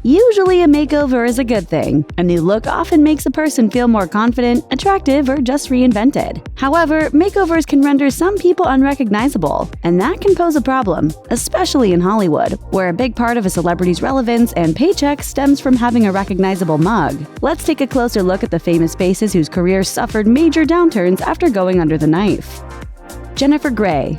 Usually a makeover is a good thing. A new look often makes a person feel more confident, attractive, or just reinvented. However, makeovers can render some people unrecognizable, and that can pose a problem, especially in Hollywood, where a big part of a celebrity's relevance and paycheck stems from having a recognizable mug. Let's take a closer look at the famous faces whose careers suffered major downturns after going under the knife. Jennifer Grey.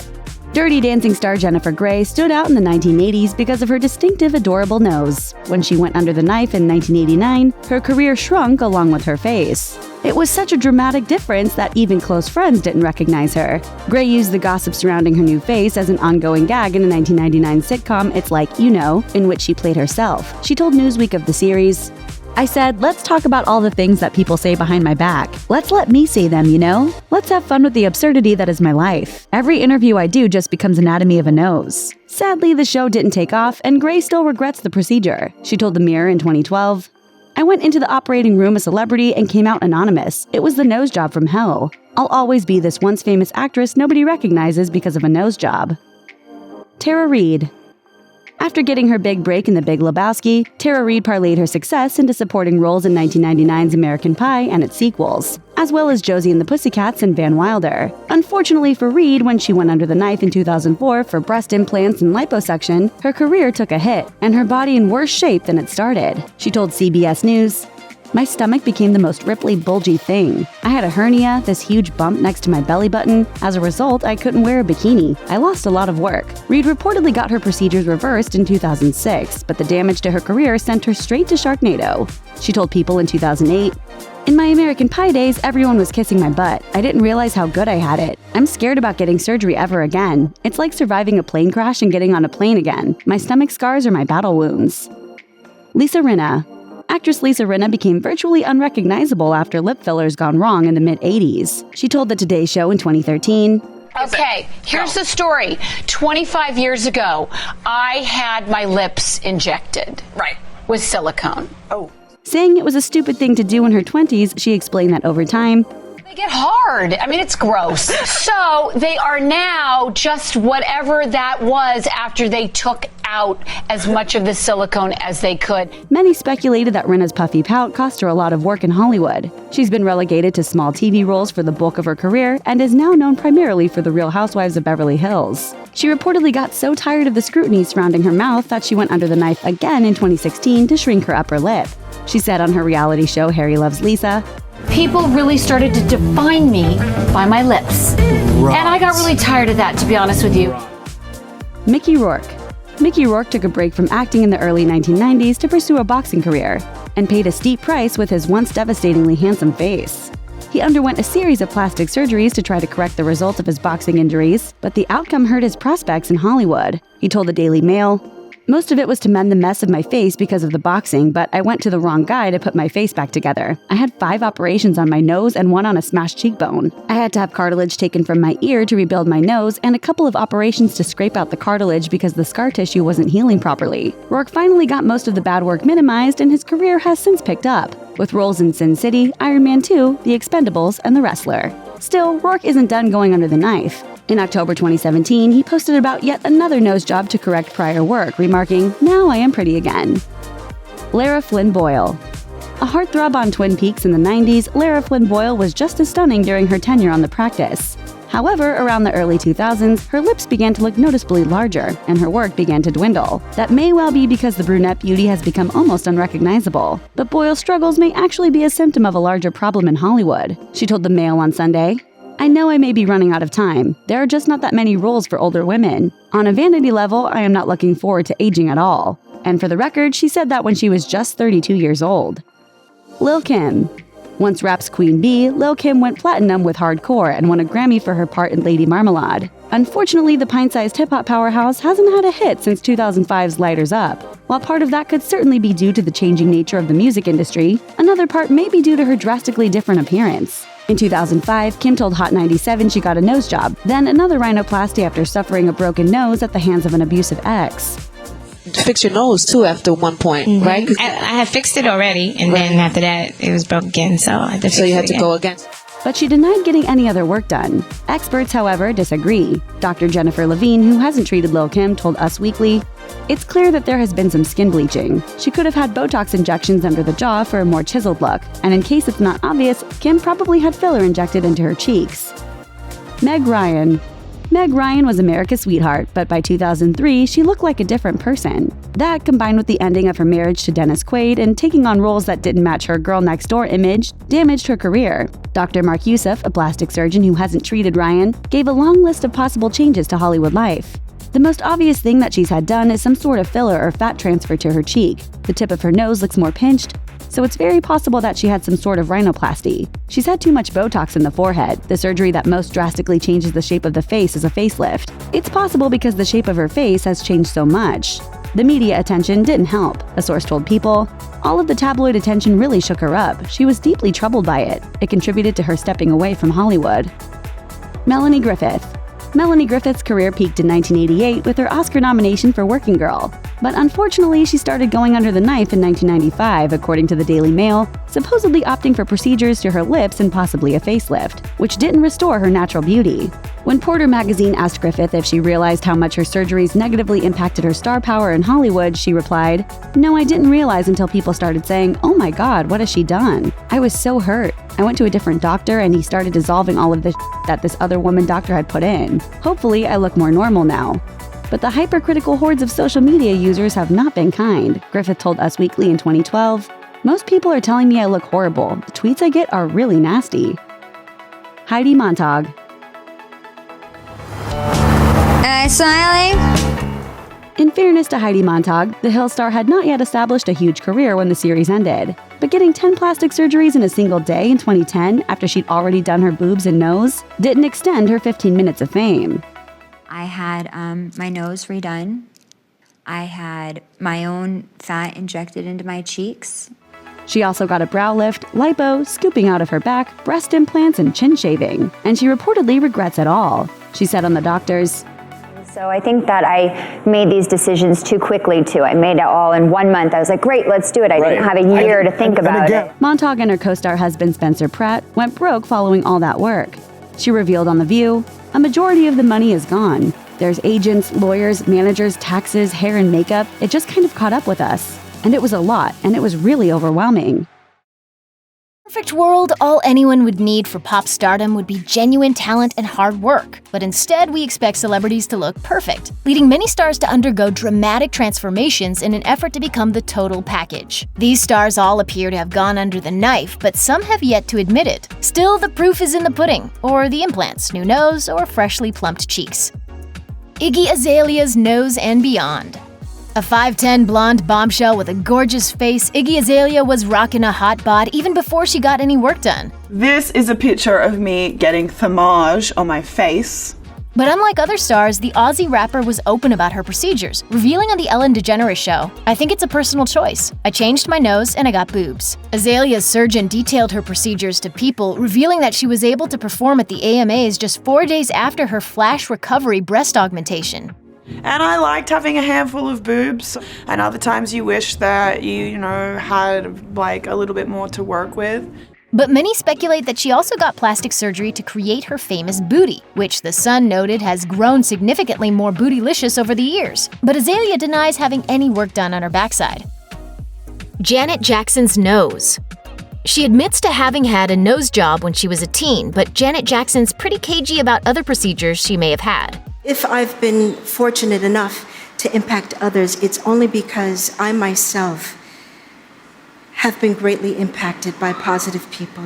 Dirty Dancing star Jennifer Grey stood out in the 1980s because of her distinctive, adorable nose. When she went under the knife in 1989, her career shrunk along with her face. It was such a dramatic difference that even close friends didn't recognize her. Grey used the gossip surrounding her new face as an ongoing gag in the 1999 sitcom It's Like You Know, in which she played herself. She told Newsweek of the series, "I said, let's talk about all the things that people say behind my back. Let's let me say them, you know? Let's have fun with the absurdity that is my life. Every interview I do just becomes anatomy of a nose." Sadly, the show didn't take off, and Grey still regrets the procedure. She told The Mirror in 2012, "I went into the operating room a celebrity and came out anonymous. It was the nose job from hell. I'll always be this once famous actress nobody recognizes because of a nose job." Tara Reid. After getting her big break in The Big Lebowski, Tara Reid parlayed her success into supporting roles in 1999's American Pie and its sequels, as well as Josie and the Pussycats and Van Wilder. Unfortunately for Reid, when she went under the knife in 2004 for breast implants and liposuction, her career took a hit, and her body in worse shape than it started. She told CBS News, "My stomach became the most ripply, bulgy thing. I had a hernia, this huge bump next to my belly button. As a result, I couldn't wear a bikini. I lost a lot of work." Reid reportedly got her procedures reversed in 2006, but the damage to her career sent her straight to Sharknado. She told People in 2008, "In my American Pie days, everyone was kissing my butt. I didn't realize how good I had it. I'm scared about getting surgery ever again. It's like surviving a plane crash and getting on a plane again. My stomach scars are my battle wounds." Lisa Rinna. Actress Lisa Rinna became virtually unrecognizable after lip fillers gone wrong in the mid-'80s. She told the Today Show in 2013, "Okay, here's the story. 25 years ago, I had my lips injected. Right. With silicone." Oh. Saying it was a stupid thing to do in her 20s, she explained that over time, "They get hard. I mean, it's gross." So they are now just whatever that was after they took out as much of the silicone as they could. Many speculated that Rinna's puffy pout cost her a lot of work in Hollywood. She's been relegated to small TV roles for the bulk of her career and is now known primarily for The Real Housewives of Beverly Hills. She reportedly got so tired of the scrutiny surrounding her mouth that she went under the knife again in 2016 to shrink her upper lip. She said on her reality show Harry Loves Lisa, "People really started to define me by my lips. Right. And I got really tired of that, to be honest with you." Mickey Rourke. Mickey Rourke took a break from acting in the early 1990s to pursue a boxing career, and paid a steep price with his once devastatingly handsome face. He underwent a series of plastic surgeries to try to correct the results of his boxing injuries, but the outcome hurt his prospects in Hollywood. He told the Daily Mail, "Most of it was to mend the mess of my face because of the boxing, but I went to the wrong guy to put my face back together. I had 5 operations on my nose and 1 on a smashed cheekbone. I had to have cartilage taken from my ear to rebuild my nose and a couple of operations to scrape out the cartilage because the scar tissue wasn't healing properly." Rourke finally got most of the bad work minimized, and his career has since picked up, with roles in Sin City, Iron Man 2, The Expendables, and The Wrestler. Still, Rourke isn't done going under the knife. In October 2017, he posted about yet another nose job to correct prior work, remarking, "Now I am pretty again." Lara Flynn Boyle. A heartthrob on Twin Peaks in the 90s, Lara Flynn Boyle was just as stunning during her tenure on The Practice. However, around the early 2000s, her lips began to look noticeably larger, and her work began to dwindle. That may well be because the brunette beauty has become almost unrecognizable. But Boyle's struggles may actually be a symptom of a larger problem in Hollywood. She told the Mail on Sunday, "I know I may be running out of time. There are just not that many roles for older women. On a vanity level, I am not looking forward to aging at all." And for the record, she said that when she was just 32 years old. Lil' Kim. Once rap's Queen Bee, Lil' Kim went platinum with Hardcore and won a Grammy for her part in Lady Marmalade. Unfortunately, the pint-sized hip-hop powerhouse hasn't had a hit since 2005's Lighters Up. While part of that could certainly be due to the changing nature of the music industry, another part may be due to her drastically different appearance. In 2005, Kim told Hot 97 she got a nose job, then another rhinoplasty after suffering a broken nose at the hands of an abusive ex. Fix your nose too after one point, right? I had fixed it already, and then after that, it was broke again, so I had to fix it. So you had to again. go again. But she denied getting any other work done. Experts, however, disagree. Dr. Jennifer Levine, who hasn't treated Lil' Kim, told Us Weekly, It's clear that there has been some skin bleaching. She could have had Botox injections under the jaw for a more chiseled look, and in case it's not obvious, Kim probably had filler injected into her cheeks. Meg Ryan. Meg Ryan was America's sweetheart, but by 2003, she looked like a different person. That, combined with the ending of her marriage to Dennis Quaid and taking on roles that didn't match her girl next door image, damaged her career. Dr. Mark Youssef, a plastic surgeon who hasn't treated Ryan, gave a long list of possible changes to Hollywood life. The most obvious thing that she's had done is some sort of filler or fat transfer to her cheek. The tip of her nose looks more pinched, so it's very possible that she had some sort of rhinoplasty. She's had too much Botox in the forehead. The surgery that most drastically changes the shape of the face is a facelift. It's possible because the shape of her face has changed so much. The media attention didn't help, a source told People. All of the tabloid attention really shook her up. She was deeply troubled by it. It contributed to her stepping away from Hollywood. Melanie Griffith. Melanie Griffith's career peaked in 1988 with her Oscar nomination for Working Girl. But unfortunately, she started going under the knife in 1995, according to the Daily Mail, supposedly opting for procedures to her lips and possibly a facelift, which didn't restore her natural beauty. When Porter magazine asked Griffith if she realized how much her surgeries negatively impacted her star power in Hollywood, she replied, "No, I didn't realize until people started saying, 'Oh my God, what has she done?' I was so hurt. I went to a different doctor and he started dissolving all of the that this other woman doctor had put in. Hopefully, I look more normal now." But the hypercritical hordes of social media users have not been kind. Griffith told Us Weekly in 2012, "Most people are telling me I look horrible. The tweets I get are really nasty." Heidi Montag. Am I smiling? In fairness to Heidi Montag, the Hill star had not yet established a huge career when the series ended. But getting 10 plastic surgeries in a single day in 2010, after she'd already done her boobs and nose, didn't extend her 15 minutes of fame. I had my nose redone. I had my own fat injected into my cheeks. She also got a brow lift, lipo, scooping out of her back, breast implants, and chin shaving. And she reportedly regrets it all. She said on the doctors, "So I think that I made these decisions too quickly too. I made it all in 1 month. I was like, great, let's do it. I didn't have a year to think about it." Montag and her co-star husband Spencer Pratt went broke following all that work. She revealed on The View, "A majority of the money is gone. There's agents, lawyers, managers, taxes, hair and makeup. It just kind of caught up with us. And it was a lot, and it was really overwhelming." Perfect world, all anyone would need for pop stardom would be genuine talent and hard work. But instead, we expect celebrities to look perfect, leading many stars to undergo dramatic transformations in an effort to become the total package. These stars all appear to have gone under the knife, but some have yet to admit it. Still, the proof is in the pudding, or the implants, new nose, or freshly plumped cheeks. Iggy Azalea's nose and beyond. A 5'10" blonde bombshell with a gorgeous face, Iggy Azalea was rocking a hot bod even before she got any work done. This is a picture of me getting thermage on my face. But unlike other stars, the Aussie rapper was open about her procedures, revealing on The Ellen DeGeneres Show, "I think it's a personal choice. I changed my nose and I got boobs." Azalea's surgeon detailed her procedures to People, revealing that she was able to perform at the AMAs just 4 days after her flash recovery breast augmentation. And I liked having a handful of boobs. And other times you wish that you had like a little bit more to work with. But many speculate that she also got plastic surgery to create her famous booty, which The Sun noted has grown significantly more bootylicious over the years. But Azalea denies having any work done on her backside. Janet Jackson's nose. She admits to having had a nose job when she was a teen, but Janet Jackson's pretty cagey about other procedures she may have had. If I've been fortunate enough to impact others, it's only because I myself have been greatly impacted by positive people.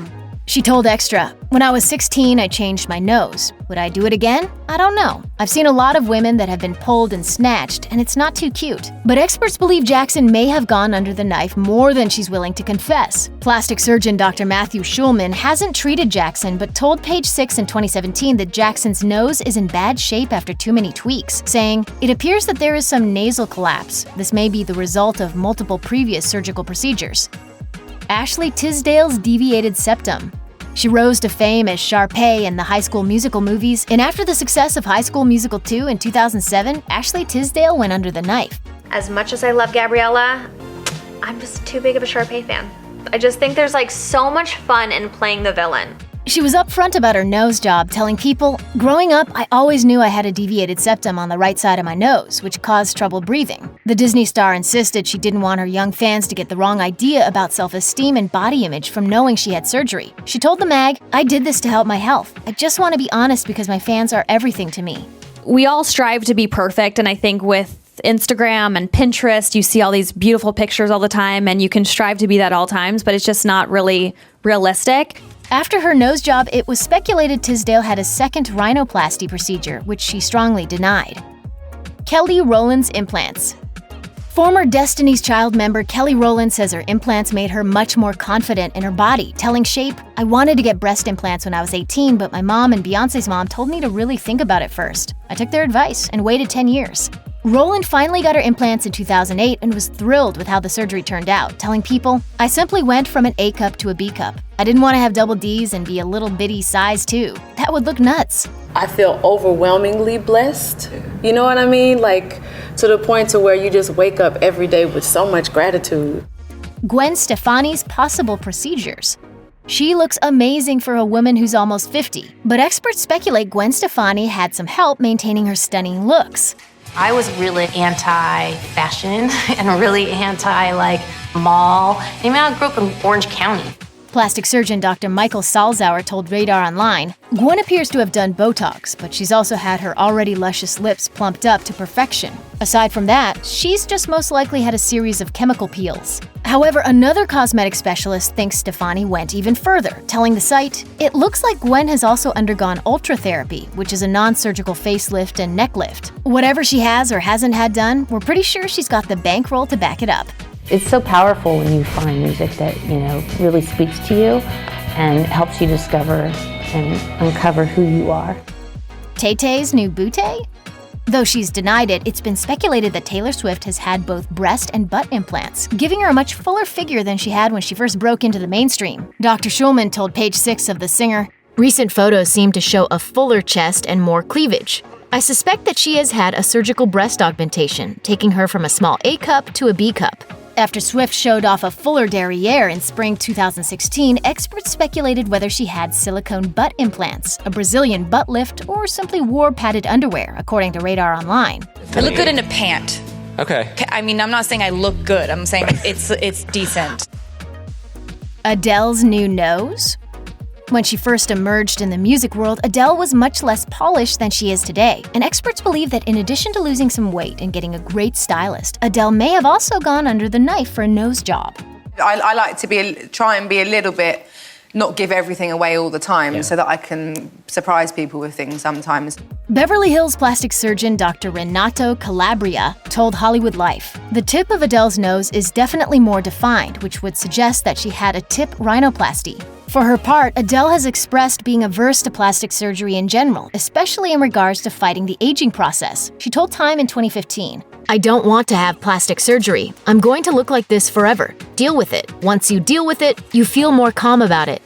She told Extra, "When I was 16, I changed my nose. Would I do it again? I don't know. I've seen a lot of women that have been pulled and snatched, and it's not too cute." But experts believe Jackson may have gone under the knife more than she's willing to confess. Plastic surgeon Dr. Matthew Schulman hasn't treated Jackson, but told Page Six in 2017 that Jackson's nose is in bad shape after too many tweaks, saying, "It appears that there is some nasal collapse. This may be the result of multiple previous surgical procedures." Ashley Tisdale's deviated septum. She rose to fame as Sharpay in the High School Musical movies, and after the success of High School Musical 2 in 2007, Ashley Tisdale went under the knife. As much as I love Gabriella, I'm just too big of a Sharpay fan. I just think there's so much fun in playing the villain. She was upfront about her nose job, telling people, "Growing up, I always knew I had a deviated septum on the right side of my nose, which caused trouble breathing." The Disney star insisted she didn't want her young fans to get the wrong idea about self-esteem and body image from knowing she had surgery. She told the mag, "I did this to help my health. I just want to be honest because my fans are everything to me." We all strive to be perfect, and I think with Instagram and Pinterest, you see all these beautiful pictures all the time, and you can strive to be that at all times, but it's just not really realistic. After her nose job, it was speculated Tisdale had a second rhinoplasty procedure, which she strongly denied. Kelly Rowland's implants. Former Destiny's Child member Kelly Rowland says her implants made her much more confident in her body, telling Shape, "I wanted to get breast implants when I was 18, but my mom and Beyoncé's mom told me to really think about it first. I took their advice and waited 10 years. Rowland finally got her implants in 2008 and was thrilled with how the surgery turned out, telling people, "I simply went from an A cup to a B cup. I didn't want to have double Ds and be a little bitty size too. That would look nuts." I feel overwhelmingly blessed. You know what I mean? Like, to the point to where you just wake up every day with so much gratitude. Gwen Stefani's possible procedures. She looks amazing for a woman who's almost 50, but experts speculate Gwen Stefani had some help maintaining her stunning looks. I was really anti-fashion and really anti-mall. I mean, I grew up in Orange County. Plastic surgeon Dr. Michael Salzauer told Radar Online, "Gwen appears to have done Botox, but she's also had her already luscious lips plumped up to perfection. Aside from that, she's just most likely had a series of chemical peels." However, another cosmetic specialist thinks Stefani went even further, telling the site, "It looks like Gwen has also undergone ultratherapy, which is a non-surgical facelift and neck lift. Whatever she has or hasn't had done, we're pretty sure she's got the bankroll to back it up." It's so powerful when you find music that, really speaks to you and helps you discover and uncover who you are. Tay-Tay's new bootay? Though she's denied it, it's been speculated that Taylor Swift has had both breast and butt implants, giving her a much fuller figure than she had when she first broke into the mainstream. Dr. Schulman told Page 6 of the singer, "Recent photos seem to show a fuller chest and more cleavage. I suspect that she has had a surgical breast augmentation, taking her from a small A cup to a B cup." After Swift showed off a fuller derriere in spring 2016, experts speculated whether she had silicone butt implants, a Brazilian butt lift, or simply wore padded underwear, according to Radar Online. I look good in a pant. Okay. I mean, I'm not saying I look good. I'm saying it's decent. Adele's new nose? When she first emerged in the music world, Adele was much less polished than she is today, and experts believe that in addition to losing some weight and getting a great stylist, Adele may have also gone under the knife for a nose job. I like to try and be a little bit, not give everything away all the time, so that I can surprise people with things sometimes. Beverly Hills plastic surgeon Dr. Renato Calabria told Hollywood Life, "The tip of Adele's nose is definitely more defined, which would suggest that she had a tip rhinoplasty." For her part, Adele has expressed being averse to plastic surgery in general, especially in regards to fighting the aging process. She told Time in 2015, "I don't want to have plastic surgery. I'm going to look like this forever. Deal with it. Once you deal with it, you feel more calm about it."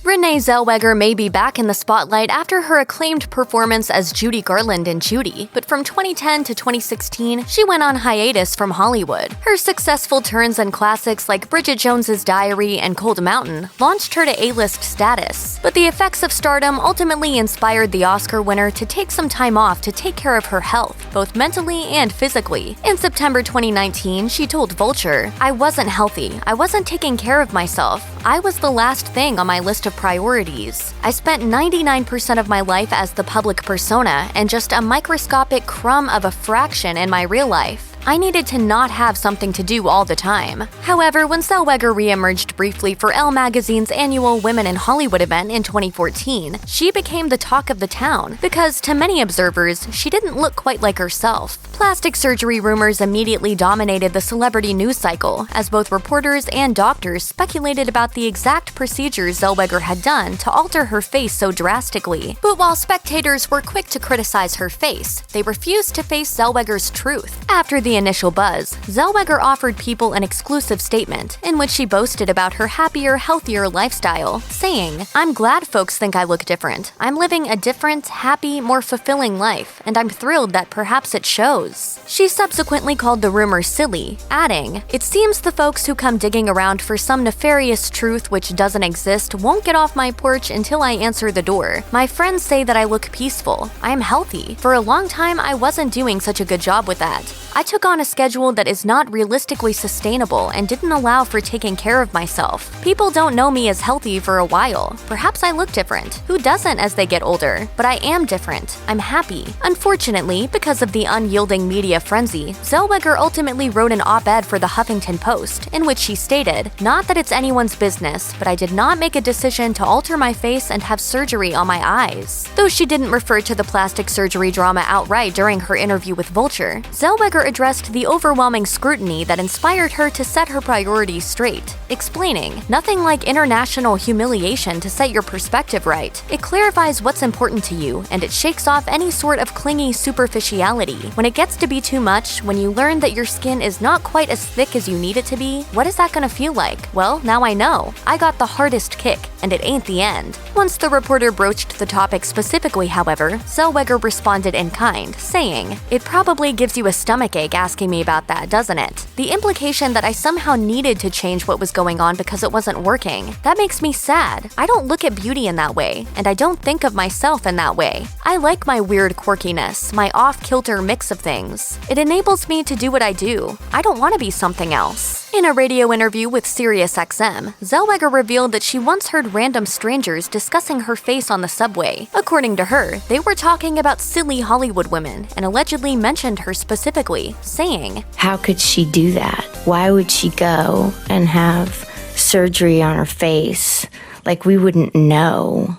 Renee Zellweger may be back in the spotlight after her acclaimed performance as Judy Garland in Judy, but from 2010 to 2016, she went on hiatus from Hollywood. Her successful turns and classics like Bridget Jones's Diary and Cold Mountain launched her to A-list status, but the effects of stardom ultimately inspired the Oscar winner to take some time off to take care of her health, both mentally and physically. In September 2019, she told Vulture, "I wasn't healthy. I wasn't taking care of myself. I was the last thing on my list of priorities. I spent 99% of my life as the public persona and just a microscopic crumb of a fraction in my real life. I needed to not have something to do all the time." However, when Zellweger re-emerged briefly for Elle magazine's annual Women in Hollywood event in 2014, she became the talk of the town because, to many observers, she didn't look quite like herself. Plastic surgery rumors immediately dominated the celebrity news cycle, as both reporters and doctors speculated about the exact procedures Zellweger had done to alter her face so drastically. But while spectators were quick to criticize her face, they refused to face Zellweger's truth. After the the initial buzz, Zellweger offered people an exclusive statement in which she boasted about her happier, healthier lifestyle, saying, "I'm glad folks think I look different. I'm living a different, happy, more fulfilling life, and I'm thrilled that perhaps it shows." She subsequently called the rumor silly, adding, "It seems the folks who come digging around for some nefarious truth which doesn't exist won't get off my porch until I answer the door. My friends say that I look peaceful. I'm healthy. For a long time, I wasn't doing such a good job with that. I took on a schedule that is not realistically sustainable and didn't allow for taking care of myself. People don't know me as healthy for a while. Perhaps I look different. Who doesn't as they get older? But I am different. I'm happy." Unfortunately, because of the unyielding media frenzy, Zellweger ultimately wrote an op-ed for the Huffington Post, in which she stated, "Not that it's anyone's business, but I did not make a decision to alter my face and have surgery on my eyes." Though she didn't refer to the plastic surgery drama outright during her interview with Vulture, Zellweger addressed the overwhelming scrutiny that inspired her to set her priorities straight, explaining, "Nothing like international humiliation to set your perspective right. It clarifies what's important to you, and it shakes off any sort of clingy superficiality. When it gets to be too much, when you learn that your skin is not quite as thick as you need it to be, what is that gonna feel like? Well, now I know. I got the hardest kick, and it ain't the end." Once the reporter broached the topic specifically, however, Zellweger responded in kind, saying, "It probably gives you a stomachache asking me about that, doesn't it? The implication that I somehow needed to change what was going on because it wasn't working. That makes me sad. I don't look at beauty in that way, and I don't think of myself in that way. I like my weird quirkiness, my off-kilter mix of things. It enables me to do what I do. I don't want to be something else." In a radio interview with SiriusXM, Zellweger revealed that she once heard random strangers discussing her face on the subway. According to her, they were talking about silly Hollywood women and allegedly mentioned her specifically, saying, "How could she do that? Why would she go and have surgery on her face? Like, we wouldn't know."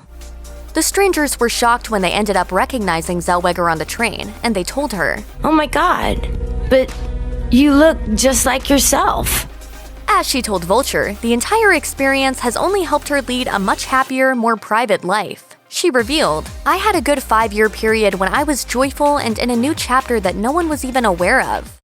The strangers were shocked when they ended up recognizing Zellweger on the train, and they told her, "Oh my God, but you look just like yourself." As she told Vulture, the entire experience has only helped her lead a much happier, more private life. She revealed, "I had a good 5-year period when I was joyful and in a new chapter that no one was even aware of."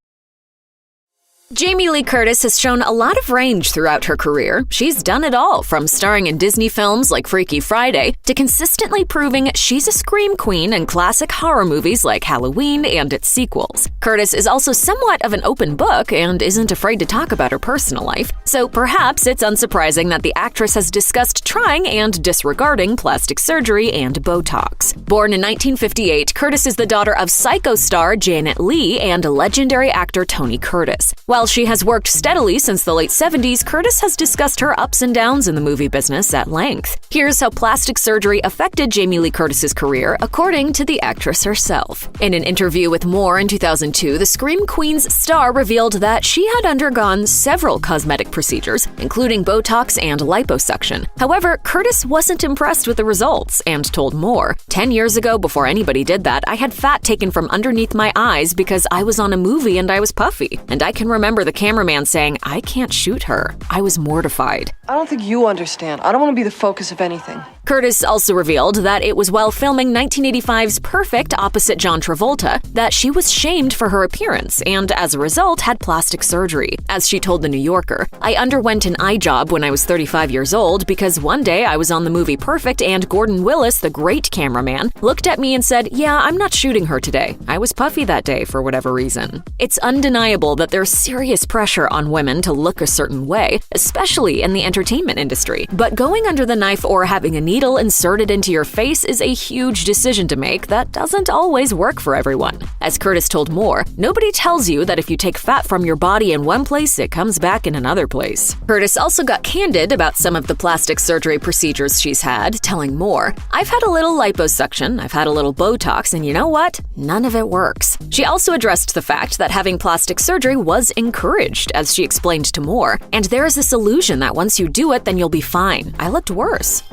Jamie Lee Curtis has shown a lot of range throughout her career. She's done it all, from starring in Disney films like Freaky Friday to consistently proving she's a scream queen in classic horror movies like Halloween and its sequels. Curtis is also somewhat of an open book and isn't afraid to talk about her personal life, so perhaps it's unsurprising that the actress has discussed trying and disregarding plastic surgery and Botox. Born in 1958, Curtis is the daughter of Psycho star Janet Leigh and legendary actor Tony Curtis. While she has worked steadily since the late 70s, Curtis has discussed her ups and downs in the movie business at length. Here's how plastic surgery affected Jamie Lee Curtis's career, according to the actress herself. In an interview with More in 2002, the Scream Queen's star revealed that she had undergone several cosmetic procedures, including Botox and liposuction. However, Curtis wasn't impressed with the results and told More, 10 years ago, before anybody did that, I had fat taken from underneath my eyes because I was on a movie and I was puffy. And I can remember the cameraman saying, I can't shoot her. I was mortified. I don't think you understand. I don't want to be the focus of anything. Curtis also revealed that it was while filming 1985's Perfect opposite John Travolta that she was shamed for her appearance and, as a result, had plastic surgery. As she told The New Yorker, I underwent an eye job when I was 35 years old because one day I was on the movie Perfect and Gordon Willis, the great cameraman, looked at me and said, yeah, I'm not shooting her today. I was puffy that day for whatever reason. It's undeniable that there's serious pressure on women to look a certain way, especially in the entertainment industry. But going under the knife or having a needle inserted into your face is a huge decision to make that doesn't always work for everyone. As Curtis told More, nobody tells you that if you take fat from your body in one place, it comes back in another place. Curtis also got candid about some of the plastic surgery procedures she's had, telling More, I've had a little liposuction, I've had a little Botox, and you know what? None of it works. She also addressed the fact that having plastic surgery was encouraged, as she explained to More, and there is this illusion that once you do it, then you'll be fine. I looked worse.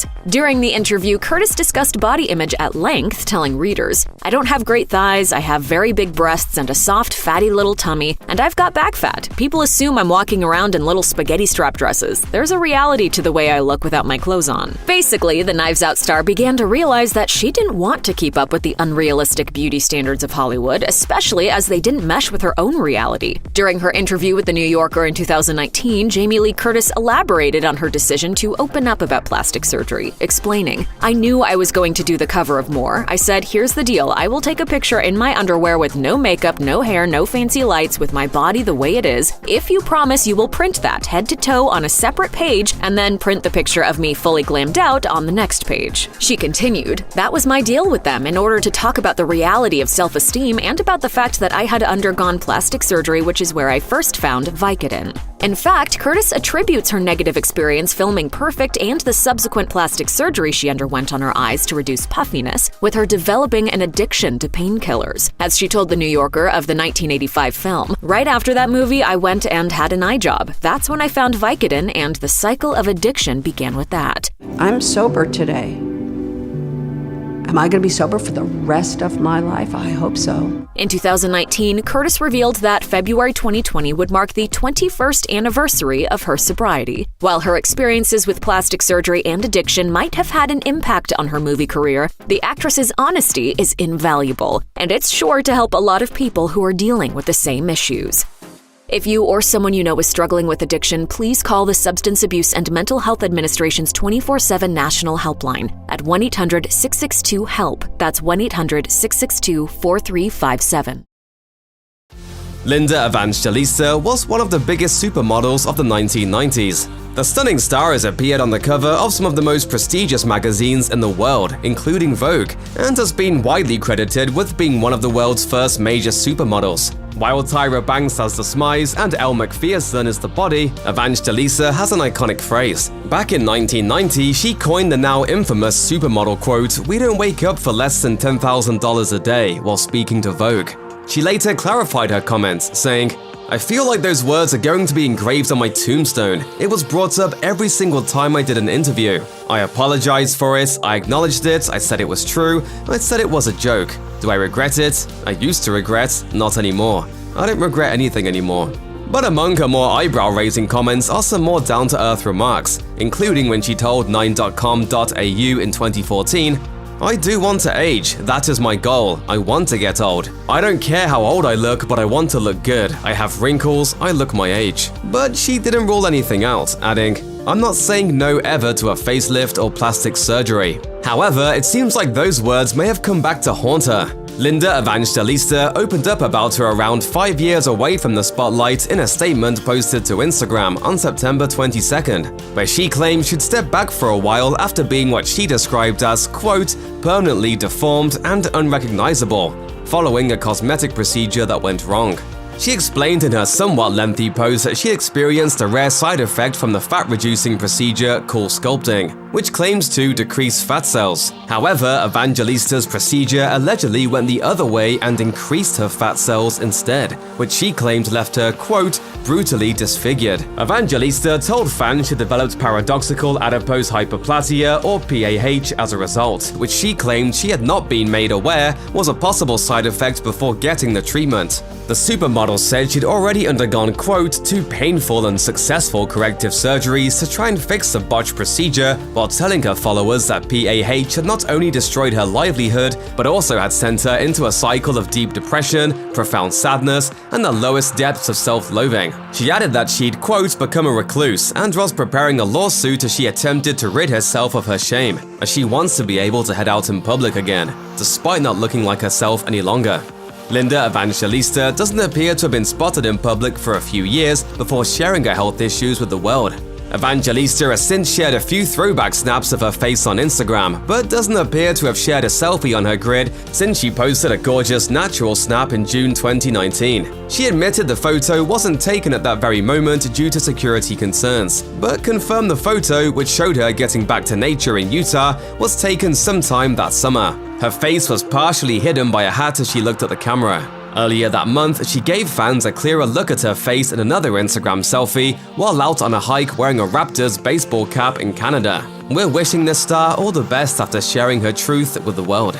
years. During the interview, Curtis discussed body image at length, telling readers, "I don't have great thighs, I have very big breasts and a soft, fatty little tummy, and I've got back fat. People assume I'm walking around in little spaghetti strap dresses. There's a reality to the way I look without my clothes on." Basically, the Knives Out star began to realize that she didn't want to keep up with the unrealistic beauty standards of Hollywood, especially as they didn't mesh with her own reality. During her interview with The New Yorker in 2019, Jamie Lee Curtis elaborated on her decision to open up about plastic surgery, explaining, "I knew I was going to do the cover of More. I said, here's the deal, I will take a picture in my underwear with no makeup, no hair, no fancy lights, with my body the way it is, if you promise you will print that head to toe on a separate page and then print the picture of me fully glammed out on the next page." She continued, "That was my deal with them in order to talk about the reality of self-esteem and about the fact that I had undergone plastic surgery, which is where I first found Vicodin." In fact, Curtis attributes her negative experience filming Perfect and the subsequent plastic surgery she underwent on her eyes to reduce puffiness with her developing an addiction to painkillers. As she told The New Yorker of the 1985 film, "Right after that movie, I went and had an eye job. That's when I found Vicodin, and the cycle of addiction began with that." I'm sober today. Am I going to be sober for the rest of my life? I hope so. In 2019, Curtis revealed that February 2020 would mark the 21st anniversary of her sobriety. While her experiences with plastic surgery and addiction might have had an impact on her movie career, the actress's honesty is invaluable, and it's sure to help a lot of people who are dealing with the same issues. If you or someone you know is struggling with addiction, please call the Substance Abuse and Mental Health Administration's 24/7 national helpline at 1-800-662-HELP. That's 1-800-662-4357. Linda Evangelista was one of the biggest supermodels of the 1990s. The stunning star has appeared on the cover of some of the most prestigious magazines in the world, including Vogue, and has been widely credited with being one of the world's first major supermodels. While Tyra Banks has the smize and Elle Macpherson is the body, Evangelista has an iconic phrase. Back in 1990, she coined the now infamous supermodel quote, "We don't wake up for less than $10,000 a day," while speaking to Vogue. She later clarified her comments, saying, "I feel like those words are going to be engraved on my tombstone. It was brought up every single time I did an interview. I apologized for it, I acknowledged it, I said it was true, I said it was a joke. Do I regret it? I used to regret, not anymore. I don't regret anything anymore." But among her more eyebrow-raising comments are some more down-to-earth remarks, including when she told 9.com.au in 2014, "I do want to age, that is my goal, I want to get old. I don't care how old I look, but I want to look good. I have wrinkles, I look my age." But she didn't rule anything out, adding, "I'm not saying no ever to a facelift or plastic surgery." However, it seems like those words may have come back to haunt her. Linda Evangelista opened up about her around 5 years away from the spotlight in a statement posted to Instagram on September 22nd, where she claimed she'd step back for a while after being what she described as, quote, "permanently deformed and unrecognizable," following a cosmetic procedure that went wrong. She explained in her somewhat lengthy post that she experienced a rare side effect from the fat-reducing procedure called sculpting, which claims to decrease fat cells. However, Evangelista's procedure allegedly went the other way and increased her fat cells instead, which she claimed left her, quote, "brutally disfigured." Evangelista told fans she developed paradoxical adipose hyperplasia, or PAH, as a result, which she claimed she had not been made aware was a possible side effect before getting the treatment. The supermodel said she'd already undergone, quote, "two painful and successful corrective surgeries to try and fix the botched procedure," while telling her followers that PAH had not only destroyed her livelihood, but also had sent her into a cycle of deep depression, profound sadness, and the lowest depths of self-loathing. She added that she'd, quote, "become a recluse," and was preparing a lawsuit as she attempted to rid herself of her shame, as she wants to be able to head out in public again, despite not looking like herself any longer. Linda Evangelista doesn't appear to have been spotted in public for a few years before sharing her health issues with the world. Evangelista has since shared a few throwback snaps of her face on Instagram, but doesn't appear to have shared a selfie on her grid since she posted a gorgeous natural snap in June 2019. She admitted the photo wasn't taken at that very moment due to security concerns, but confirmed the photo, which showed her getting back to nature in Utah, was taken sometime that summer. Her face was partially hidden by a hat as she looked at the camera. Earlier that month, she gave fans a clearer look at her face in another Instagram selfie while out on a hike wearing a Raptors baseball cap in Canada. We're wishing the star all the best after sharing her truth with the world.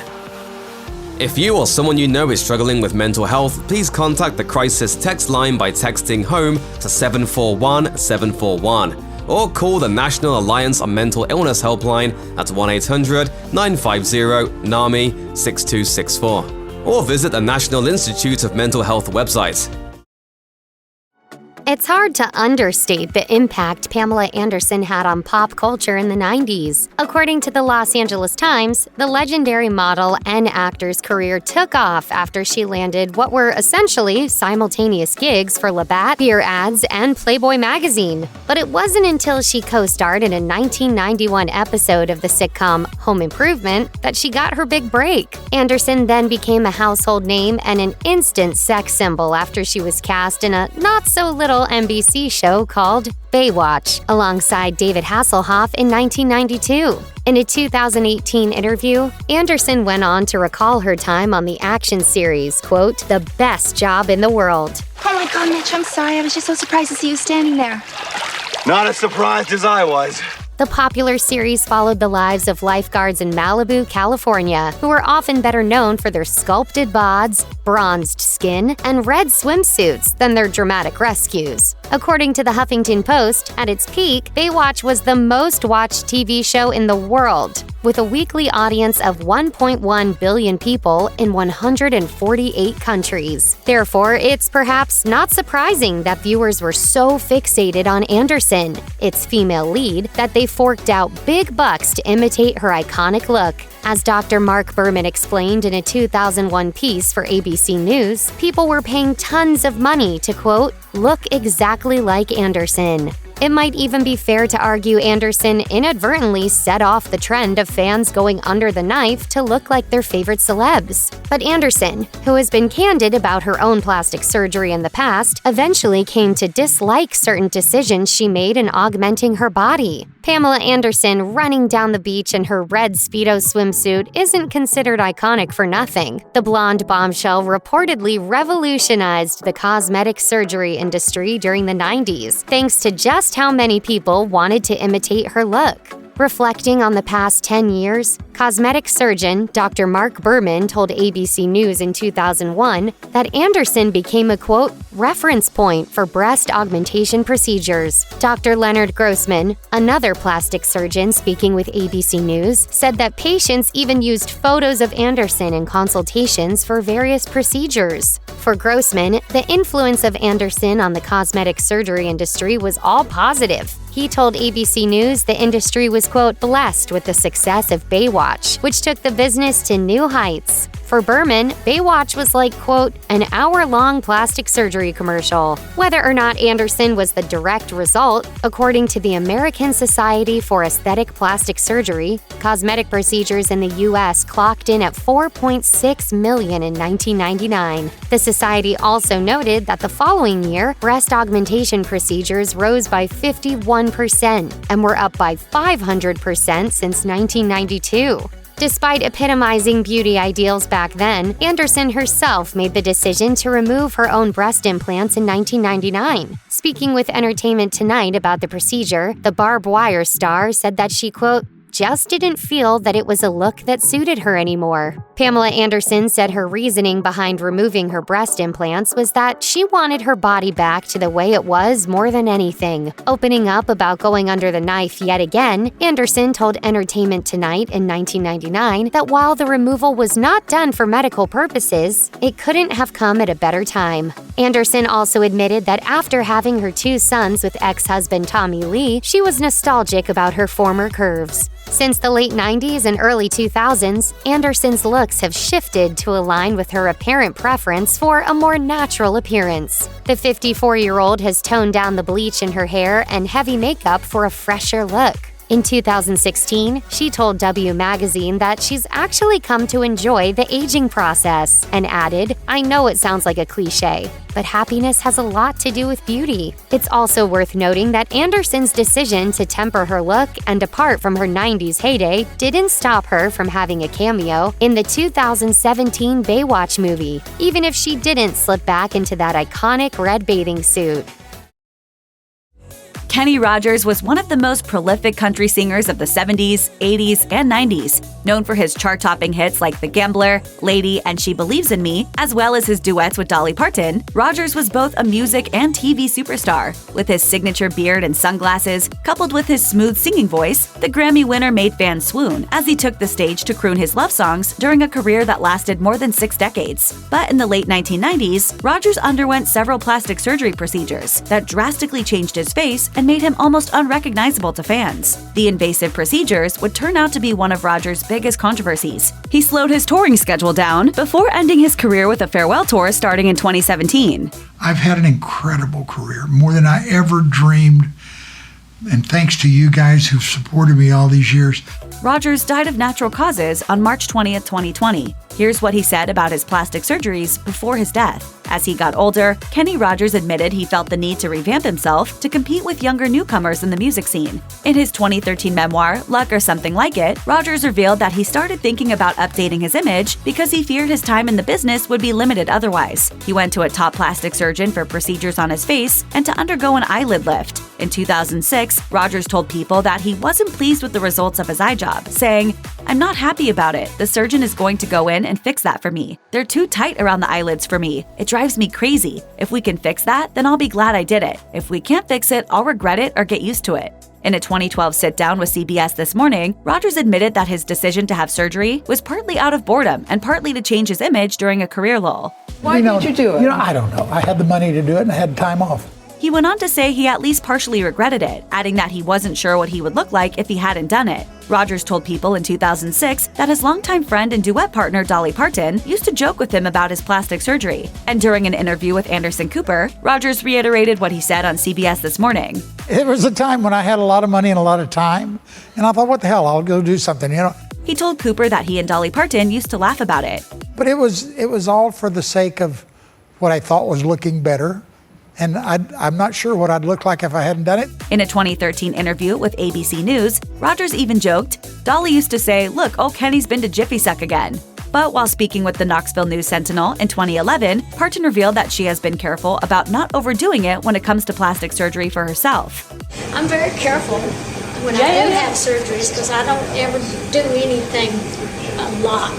If you or someone you know is struggling with mental health, please contact the crisis text line by texting HOME to 741-741 or call the National Alliance on Mental Illness helpline at 1-800-950-NAMI-6264 or visit the National Institute of Mental Health website. It's hard to understate the impact Pamela Anderson had on pop culture in the 90s. According to the Los Angeles Times, the legendary model and actor's career took off after she landed what were essentially simultaneous gigs for Labatt, beer ads, and Playboy magazine. But it wasn't until she co-starred in a 1991 episode of the sitcom Home Improvement that she got her big break. Anderson then became a household name and an instant sex symbol after she was cast in a not-so-little NBC show called Baywatch, alongside David Hasselhoff in 1992. In a 2018 interview, Anderson went on to recall her time on the action series, quote, "the best job in the world." Oh my God, Mitch, I'm sorry. I was just so surprised to see you standing there. Not as surprised as I was. The popular series followed the lives of lifeguards in Malibu, California, who were often better known for their sculpted bods, bronzed skin, and red swimsuits than their dramatic rescues. According to the Huffington Post, at its peak, Baywatch was the most watched TV show in the world, with a weekly audience of 1.1 billion people in 148 countries. Therefore, it's perhaps not surprising that viewers were so fixated on Anderson, its female lead, that they forked out big bucks to imitate her iconic look. As Dr. Mark Berman explained in a 2001 piece for ABC News, people were paying tons of money to, quote, "look exactly like Anderson." It might even be fair to argue Anderson inadvertently set off the trend of fans going under the knife to look like their favorite celebs. But Anderson, who has been candid about her own plastic surgery in the past, eventually came to dislike certain decisions she made in augmenting her body. Pamela Anderson running down the beach in her red Speedo swimsuit isn't considered iconic for nothing. The blonde bombshell reportedly revolutionized the cosmetic surgery industry during the 90s, thanks to just how many people wanted to imitate her look. Reflecting on the past 10 years, cosmetic surgeon Dr. Mark Berman told ABC News in 2001 that Anderson became a, quote, "reference point for breast augmentation procedures." Dr. Leonard Grossman, another plastic surgeon speaking with ABC News, said that patients even used photos of Anderson in consultations for various procedures. For Grossman, the influence of Anderson on the cosmetic surgery industry was all positive. He told ABC News the industry was, quote, "blessed with the success of Baywatch, which took the business to new heights." For Berman, Baywatch was like, quote, "an hour-long plastic surgery commercial." Whether or not Anderson was the direct result, according to the American Society for Aesthetic Plastic Surgery, cosmetic procedures in the U.S. clocked in at 4.6 million in 1999. The society also noted that the following year, breast augmentation procedures rose by 51% and were up by 500% since 1992. Despite epitomizing beauty ideals back then, Anderson herself made the decision to remove her own breast implants in 1999. Speaking with Entertainment Tonight about the procedure, the barbed wire star said that she, quote, "just didn't feel that it was a look that suited her anymore." Pamela Anderson said her reasoning behind removing her breast implants was that she wanted her body back to the way it was more than anything. Opening up about going under the knife yet again, Anderson told Entertainment Tonight in 1999 that while the removal was not done for medical purposes, it couldn't have come at a better time. Anderson also admitted that after having her 2 sons with ex-husband Tommy Lee, she was nostalgic about her former curves. Since the late 90s and early 2000s, Anderson's looks have shifted to align with her apparent preference for a more natural appearance. The 54-year-old has toned down the bleach in her hair and heavy makeup for a fresher look. In 2016, she told W Magazine that she's actually come to enjoy the aging process and added, "I know it sounds like a cliche, but happiness has a lot to do with beauty." It's also worth noting that Anderson's decision to temper her look and depart from her 90s heyday didn't stop her from having a cameo in the 2017 Baywatch movie, even if she didn't slip back into that iconic red bathing suit. Kenny Rogers was one of the most prolific country singers of the 70s, 80s, and 90s, known for his chart-topping hits like The Gambler, Lady, and She Believes in Me, as well as his duets with Dolly Parton. Rogers was both a music and TV superstar. With his signature beard and sunglasses, coupled with his smooth singing voice, the Grammy winner made fans swoon as he took the stage to croon his love songs during a career that lasted more than 6 decades. But in the late 1990s, Rogers underwent several plastic surgery procedures that drastically changed his face and made him almost unrecognizable to fans. The invasive procedures would turn out to be one of Rogers' biggest controversies. He slowed his touring schedule down before ending his career with a farewell tour starting in 2017. I've had an incredible career, more than I ever dreamed, and thanks to you guys who've supported me all these years. Rogers died of natural causes on March 20th, 2020. Here's what he said about his plastic surgeries before his death. As he got older, Kenny Rogers admitted he felt the need to revamp himself to compete with younger newcomers in the music scene. In his 2013 memoir, Luck or Something Like It, Rogers revealed that he started thinking about updating his image because he feared his time in the business would be limited otherwise. He went to a top plastic surgeon for procedures on his face and to undergo an eyelid lift. In 2006, Rogers told People that he wasn't pleased with the results of his eye job, saying, "I'm not happy about it. The surgeon is going to go in and fix that for me. They're too tight around the eyelids for me. It drives me crazy. If we can fix that, then I'll be glad I did it. If we can't fix it, I'll regret it or get used to it." In a 2012 sit-down with CBS This Morning, Rogers admitted that his decision to have surgery was partly out of boredom and partly to change his image during a career lull. Why did you do it? I don't know. I had the money to do it and I had time off. He went on to say he at least partially regretted it, adding that he wasn't sure what he would look like if he hadn't done it. Rogers told People in 2006 that his longtime friend and duet partner Dolly Parton used to joke with him about his plastic surgery. And during an interview with Anderson Cooper, Rogers reiterated what he said on CBS This Morning. It was a time when I had a lot of money and a lot of time, and I thought, what the hell, I'll go do something, He told Cooper that he and Dolly Parton used to laugh about it. But it was all for the sake of what I thought was looking better. And I'm not sure what I'd look like if I hadn't done it. In a 2013 interview with ABC News, Rogers even joked, "Dolly used to say, 'Look, old Kenny's been to Jiffy Suck again.'" But while speaking with the Knoxville News Sentinel in 2011, Parton revealed that she has been careful about not overdoing it when it comes to plastic surgery for herself. I'm very careful when I do have surgeries because I don't ever do anything a lot.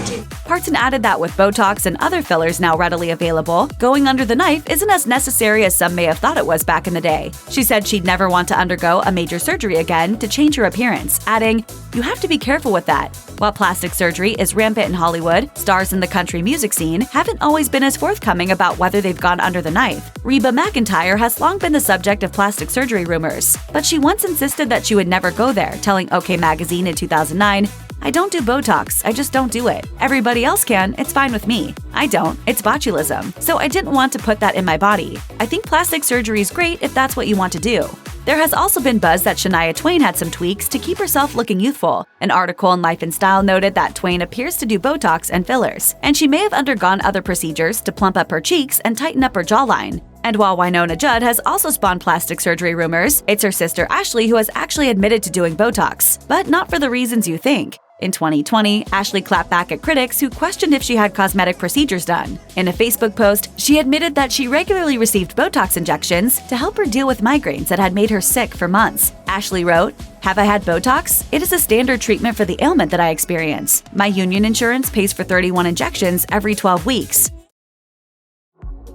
Parton added that with Botox and other fillers now readily available, going under the knife isn't as necessary as some may have thought it was back in the day. She said she'd never want to undergo a major surgery again to change her appearance, adding, "You have to be careful with that." While plastic surgery is rampant in Hollywood, stars in the country music scene haven't always been as forthcoming about whether they've gone under the knife. Reba McEntire has long been the subject of plastic surgery rumors, but she once insisted that she would never go there, telling OK Magazine in 2009, "I don't do Botox, I just don't do it. Everybody else can, it's fine with me. I don't, it's botulism. So I didn't want to put that in my body. I think plastic surgery is great if that's what you want to do." There has also been buzz that Shania Twain had some tweaks to keep herself looking youthful. An article in Life and Style noted that Twain appears to do Botox and fillers, and she may have undergone other procedures to plump up her cheeks and tighten up her jawline. And while Winona Judd has also spawned plastic surgery rumors, it's her sister Ashley who has actually admitted to doing Botox, but not for the reasons you think. In 2020, Ashley clapped back at critics who questioned if she had cosmetic procedures done. In a Facebook post, she admitted that she regularly received Botox injections to help her deal with migraines that had made her sick for months. Ashley wrote, "Have I had Botox? It is a standard treatment for the ailment that I experience. My union insurance pays for 31 injections every 12 weeks.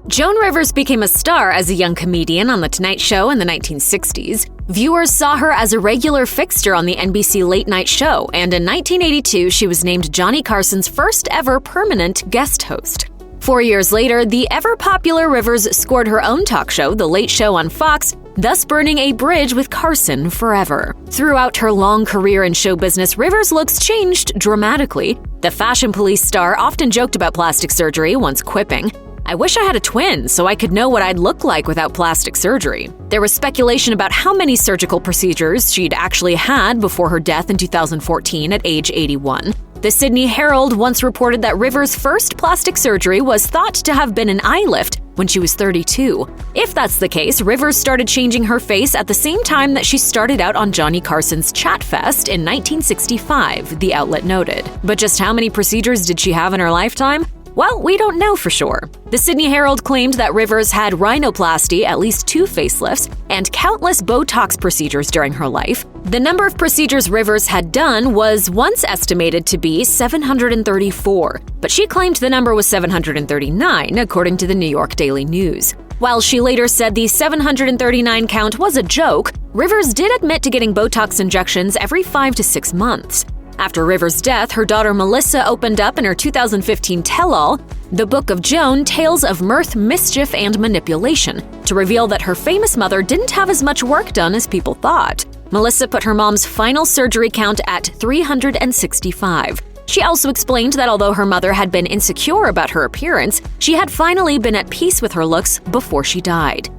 Joan Rivers became a star as a young comedian on The Tonight Show in the 1960s. Viewers saw her as a regular fixture on the NBC Late Night Show, and in 1982 she was named Johnny Carson's first ever permanent guest host. 4 years later, the ever-popular Rivers scored her own talk show, The Late Show on Fox, thus burning a bridge with Carson forever. Throughout her long career in show business, Rivers' looks changed dramatically. The Fashion Police star often joked about plastic surgery, once quipping, "I wish I had a twin so I could know what I'd look like without plastic surgery." There was speculation about how many surgical procedures she'd actually had before her death in 2014 at age 81. The Sydney Herald once reported that Rivers' first plastic surgery was thought to have been an eye lift when she was 32. If that's the case, Rivers started changing her face at the same time that she started out on Johnny Carson's Chat Fest in 1965, the outlet noted. But just how many procedures did she have in her lifetime? Well, we don't know for sure. The Sydney Herald claimed that Rivers had rhinoplasty, at least 2 facelifts, and countless Botox procedures during her life. The number of procedures Rivers had done was once estimated to be 734, but she claimed the number was 739, according to the New York Daily News. While she later said the 739 count was a joke, Rivers did admit to getting Botox injections every 5 to 6 months. After Rivers' death, her daughter Melissa opened up in her 2015 tell-all, The Book of Joan, Tales of Mirth, Mischief, and Manipulation, to reveal that her famous mother didn't have as much work done as people thought. Melissa put her mom's final surgery count at 365. She also explained that although her mother had been insecure about her appearance, she had finally been at peace with her looks before she died.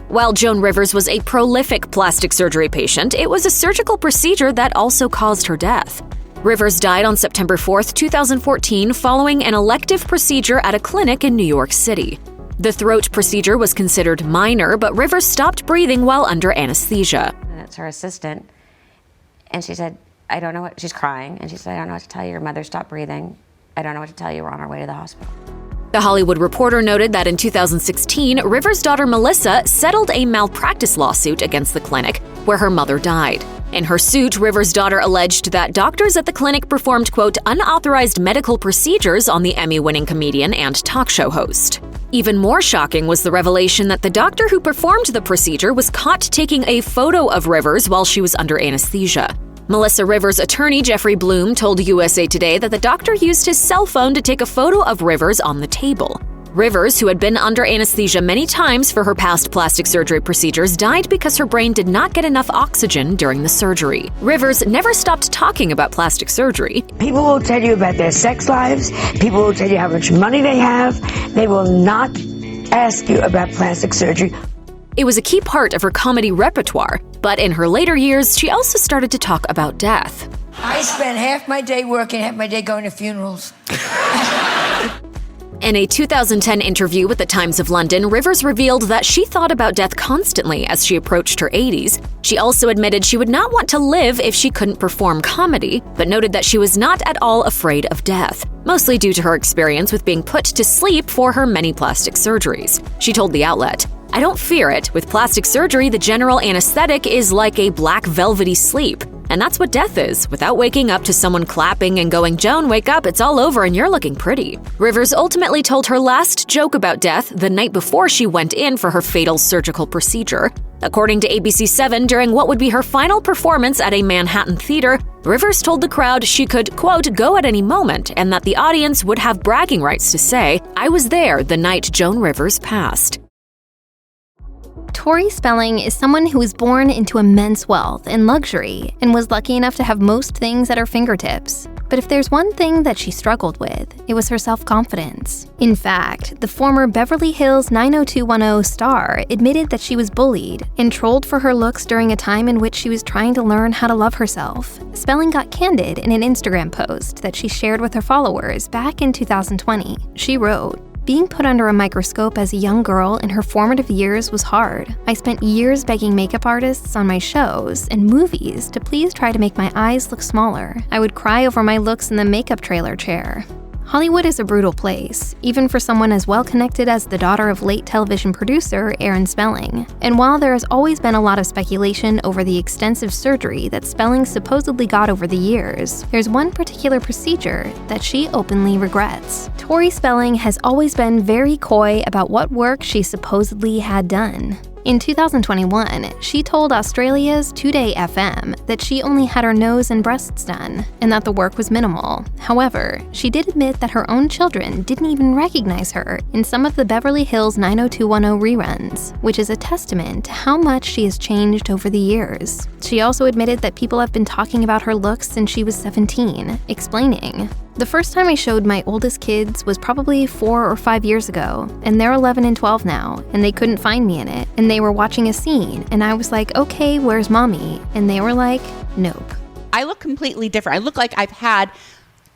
While Joan Rivers was a prolific plastic surgery patient, it was a surgical procedure that also caused her death. Rivers died on September 4, 2014, following an elective procedure at a clinic in New York City. The throat procedure was considered minor, but Rivers stopped breathing while under anesthesia. It's her assistant, and she said, I don't know what, she's crying, and she said, I don't know what to tell you, your mother stopped breathing. I don't know what to tell you, we're on our way to the hospital. The Hollywood Reporter noted that in 2016, Rivers' daughter Melissa settled a malpractice lawsuit against the clinic where her mother died. In her suit, Rivers' daughter alleged that doctors at the clinic performed, quote, unauthorized medical procedures on the Emmy-winning comedian and talk show host. Even more shocking was the revelation that the doctor who performed the procedure was caught taking a photo of Rivers while she was under anesthesia. Melissa Rivers' attorney, Jeffrey Bloom, told USA Today that the doctor used his cell phone to take a photo of Rivers on the table. Rivers, who had been under anesthesia many times for her past plastic surgery procedures, died because her brain did not get enough oxygen during the surgery. Rivers never stopped talking about plastic surgery. People will tell you about their sex lives. People will tell you how much money they have. They will not ask you about plastic surgery. It was a key part of her comedy repertoire, but in her later years, she also started to talk about death. I spend half my day working, half my day going to funerals. In a 2010 interview with the Times of London, Rivers revealed that she thought about death constantly as she approached her 80s. She also admitted she would not want to live if she couldn't perform comedy, but noted that she was not at all afraid of death, mostly due to her experience with being put to sleep for her many plastic surgeries. She told the outlet, I don't fear it. With plastic surgery, the general anesthetic is like a black velvety sleep. And that's what death is, without waking up to someone clapping and going, Joan, wake up, it's all over and you're looking pretty. Rivers ultimately told her last joke about death the night before she went in for her fatal surgical procedure. According to ABC7, during what would be her final performance at a Manhattan theater, Rivers told the crowd she could, quote, go at any moment, and that the audience would have bragging rights to say, I was there the night Joan Rivers passed. Tori Spelling is someone who was born into immense wealth and luxury and was lucky enough to have most things at her fingertips. But if there's one thing that she struggled with, it was her self-confidence. In fact, the former Beverly Hills 90210 star admitted that she was bullied and trolled for her looks during a time in which she was trying to learn how to love herself. Spelling got candid in an Instagram post that she shared with her followers back in 2020. She wrote, being put under a microscope as a young girl in her formative years was hard. I spent years begging makeup artists on my shows and movies to please try to make my eyes look smaller. I would cry over my looks in the makeup trailer chair. Hollywood is a brutal place, even for someone as well-connected as the daughter of late television producer Aaron Spelling. And while there has always been a lot of speculation over the extensive surgery that Spelling supposedly got over the years, there's one particular procedure that she openly regrets. Tori Spelling has always been very coy about what work she supposedly had done. In 2021, she told Australia's Today FM that she only had her nose and breasts done, and that the work was minimal. However, she did admit that her own children didn't even recognize her in some of the Beverly Hills 90210 reruns, which is a testament to how much she has changed over the years. She also admitted that people have been talking about her looks since she was 17, explaining, the first time I showed my oldest kids was probably 4 or 5 years ago, and they're 11 and 12 now, and they couldn't find me in it, and they were watching a scene, and I was like, okay, where's mommy? And they were like, nope. I look completely different. I look like I've had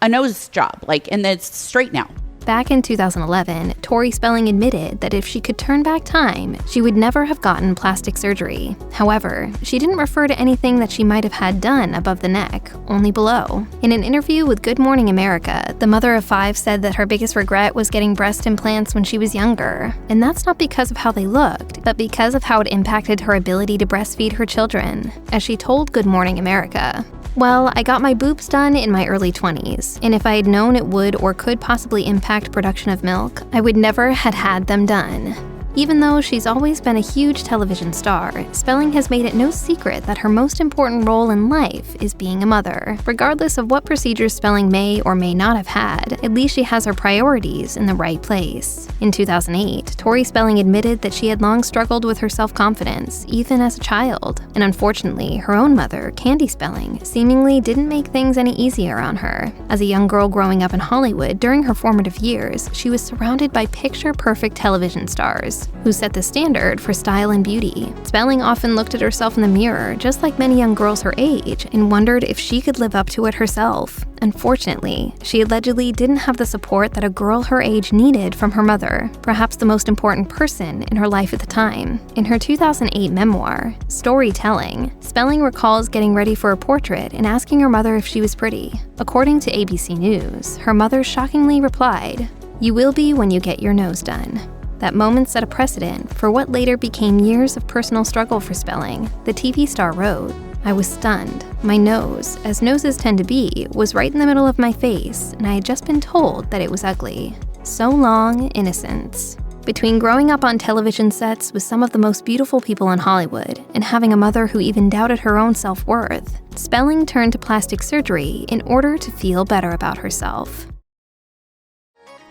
a nose job, and it's straight now. Back in 2011, Tori Spelling admitted that if she could turn back time, she would never have gotten plastic surgery. However, she didn't refer to anything that she might have had done above the neck, only below. In an interview with Good Morning America, the mother of 5 said that her biggest regret was getting breast implants when she was younger. And that's not because of how they looked, but because of how it impacted her ability to breastfeed her children. As she told Good Morning America, "Well, I got my boobs done in my early 20s, and if I had known it would or could possibly impact production of milk, I would never had them done." Even though she's always been a huge television star, Spelling has made it no secret that her most important role in life is being a mother. Regardless of what procedures Spelling may or may not have had, at least she has her priorities in the right place. In 2008, Tori Spelling admitted that she had long struggled with her self-confidence, even as a child. And unfortunately, her own mother, Candy Spelling, seemingly didn't make things any easier on her. As a young girl growing up in Hollywood during her formative years, she was surrounded by picture-perfect television stars who set the standard for style and beauty. Spelling often looked at herself in the mirror, just like many young girls her age, and wondered if she could live up to it herself. Unfortunately, she allegedly didn't have the support that a girl her age needed from her mother, perhaps the most important person in her life at the time. In her 2008 memoir, Storytelling, Spelling recalls getting ready for a portrait and asking her mother if she was pretty. According to ABC News, her mother shockingly replied, "You will be when you get your nose done." That moment set a precedent for what later became years of personal struggle for Spelling. The TV star wrote, "I was stunned. My nose, as noses tend to be, was right in the middle of my face, and I had just been told that it was ugly. So long, innocence." Between growing up on television sets with some of the most beautiful people in Hollywood and having a mother who even doubted her own self-worth, Spelling turned to plastic surgery in order to feel better about herself.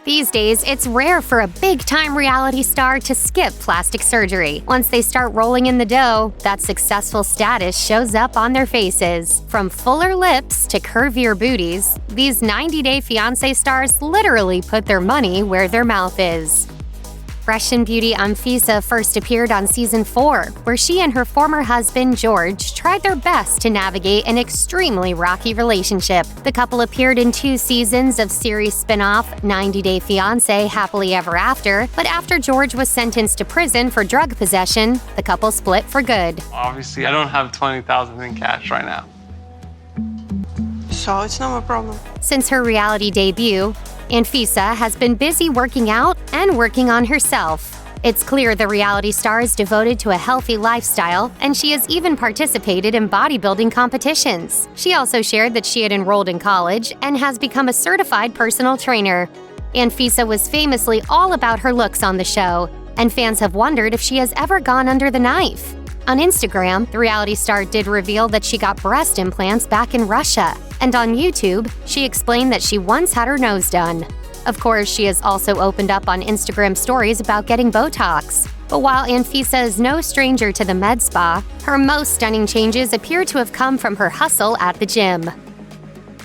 These days, it's rare for a big-time reality star to skip plastic surgery. Once they start rolling in the dough, that successful status shows up on their faces. From fuller lips to curvier booties, these 90-Day Fiance stars literally put their money where their mouth is. Fresh and Beauty Anfisa first appeared on Season 4, where she and her former husband, George, tried their best to navigate an extremely rocky relationship. The couple appeared in 2 seasons of series spin-off 90 Day Fiance Happily Ever After, but after George was sentenced to prison for drug possession, the couple split for good. Obviously, I don't have $20,000 in cash right now. So it's not a problem. Since her reality debut, Anfisa has been busy working out and working on herself. It's clear the reality star is devoted to a healthy lifestyle, and she has even participated in bodybuilding competitions. She also shared that she had enrolled in college and has become a certified personal trainer. Anfisa was famously all about her looks on the show, and fans have wondered if she has ever gone under the knife. On Instagram, the reality star did reveal that she got breast implants back in Russia. And on YouTube, she explained that she once had her nose done. Of course, she has also opened up on Instagram stories about getting Botox. But while Anfisa is no stranger to the med spa, her most stunning changes appear to have come from her hustle at the gym.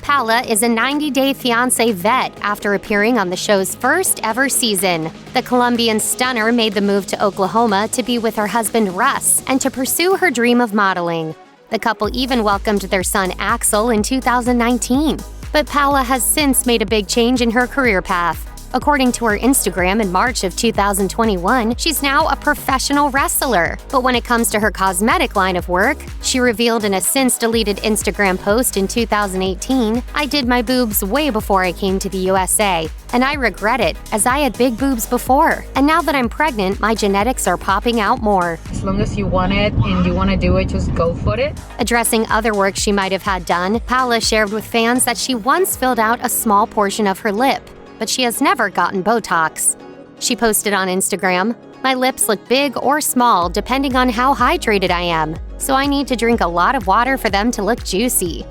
Pamela is a 90 Day Fiance vet after appearing on the show's first ever season. The Colombian stunner made the move to Oklahoma to be with her husband Russ and to pursue her dream of modeling. The couple even welcomed their son Axel in 2019. But Pamela has since made a big change in her career path. According to her Instagram in March of 2021, she's now a professional wrestler. But when it comes to her cosmetic line of work, she revealed in a since-deleted Instagram post in 2018, "I did my boobs way before I came to the USA, and I regret it, as I had big boobs before. And now that I'm pregnant, my genetics are popping out more." As long as you want it and you want to do it, just go for it. Addressing other work she might have had done, Pamela shared with fans that she once filled out a small portion of her lip, but she has never gotten Botox. She posted on Instagram, "My lips look big or small depending on how hydrated I am, so I need to drink a lot of water for them to look juicy."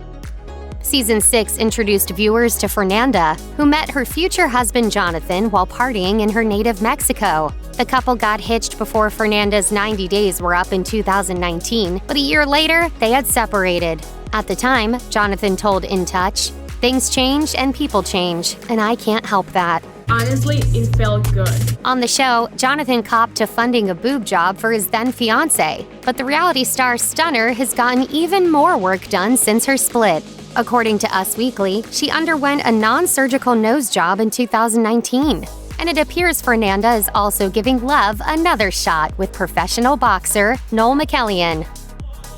Season 6 introduced viewers to Fernanda, who met her future husband Jonathan while partying in her native Mexico. The couple got hitched before Fernanda's 90 days were up in 2019, but a year later, they had separated. At the time, Jonathan told In Touch, "Things change and people change, and I can't help that." Honestly, it felt good. On the show, Jonathan copped to funding a boob job for his then-fiancé, but the reality star stunner has gotten even more work done since her split. According to Us Weekly, she underwent a non-surgical nose job in 2019. And it appears Fernanda is also giving Love another shot with professional boxer Noel McCallion.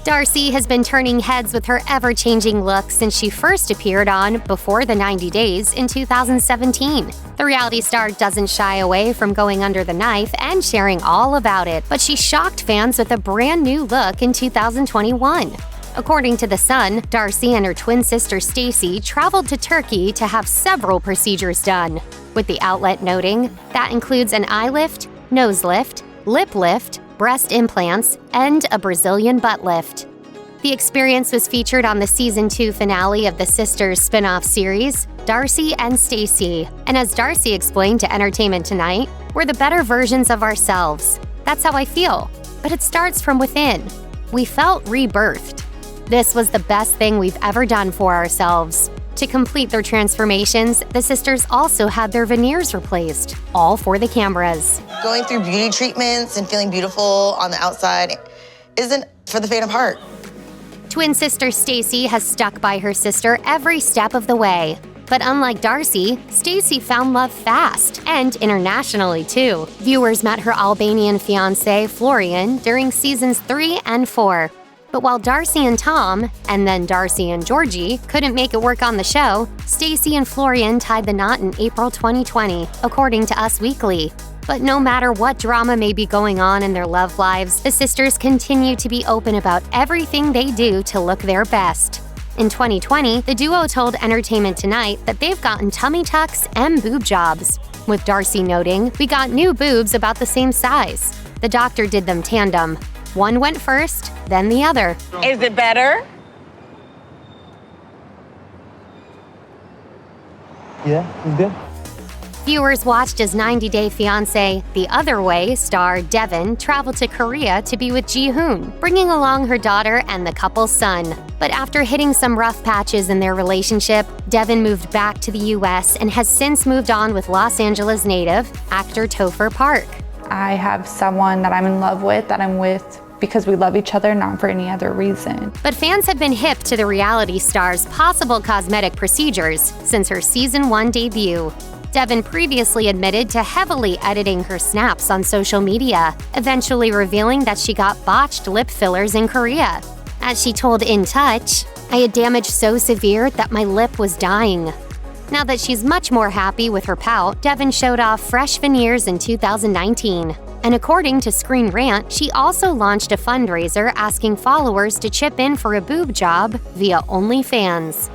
Darcy has been turning heads with her ever-changing look since she first appeared on Before the 90 Days in 2017. The reality star doesn't shy away from going under the knife and sharing all about it, but she shocked fans with a brand new look in 2021. According to The Sun, Darcy and her twin sister Stacey traveled to Turkey to have several procedures done, with the outlet noting that includes an eye lift, nose lift, lip lift, breast implants, and a Brazilian butt lift. The experience was featured on the Season 2 finale of the Sisters spin-off series, Darcy and Stacey. And as Darcy explained to Entertainment Tonight, we're the better versions of ourselves. That's how I feel. But it starts from within. We felt rebirthed. This was the best thing we've ever done for ourselves. To complete their transformations, the sisters also had their veneers replaced, all for the cameras. Going through beauty treatments and feeling beautiful on the outside isn't for the faint of heart. Twin sister Stacey has stuck by her sister every step of the way. But unlike Darcy, Stacey found love fast, and internationally too. Viewers met her Albanian fiancé, Florian, during seasons 3 and 4. But while Darcy and Tom, and then Darcy and Georgie, couldn't make it work on the show, Stacey and Florian tied the knot in April 2020, according to Us Weekly. But no matter what drama may be going on in their love lives, the sisters continue to be open about everything they do to look their best. In 2020, the duo told Entertainment Tonight that they've gotten tummy tucks and boob jobs, with Darcy noting, "We got new boobs about the same size. The doctor did them tandem. One went first, then the other." Is it better? Yeah, it's good. Viewers watched as 90 Day Fiancé The Other Way star Devin traveled to Korea to be with Ji-hoon, bringing along her daughter and the couple's son. But after hitting some rough patches in their relationship, Devin moved back to the US and has since moved on with Los Angeles native actor Topher Park. I have someone that I'm in love with, that I'm with because we love each other, not for any other reason. But fans have been hip to the reality star's possible cosmetic procedures since her Season 1 debut. Devin previously admitted to heavily editing her snaps on social media, eventually revealing that she got botched lip fillers in Korea. As she told In Touch, "I had damage so severe that my lip was dying." Now that she's much more happy with her pout, Devin showed off fresh veneers in 2019. And according to Screen Rant, she also launched a fundraiser asking followers to chip in for a boob job via OnlyFans.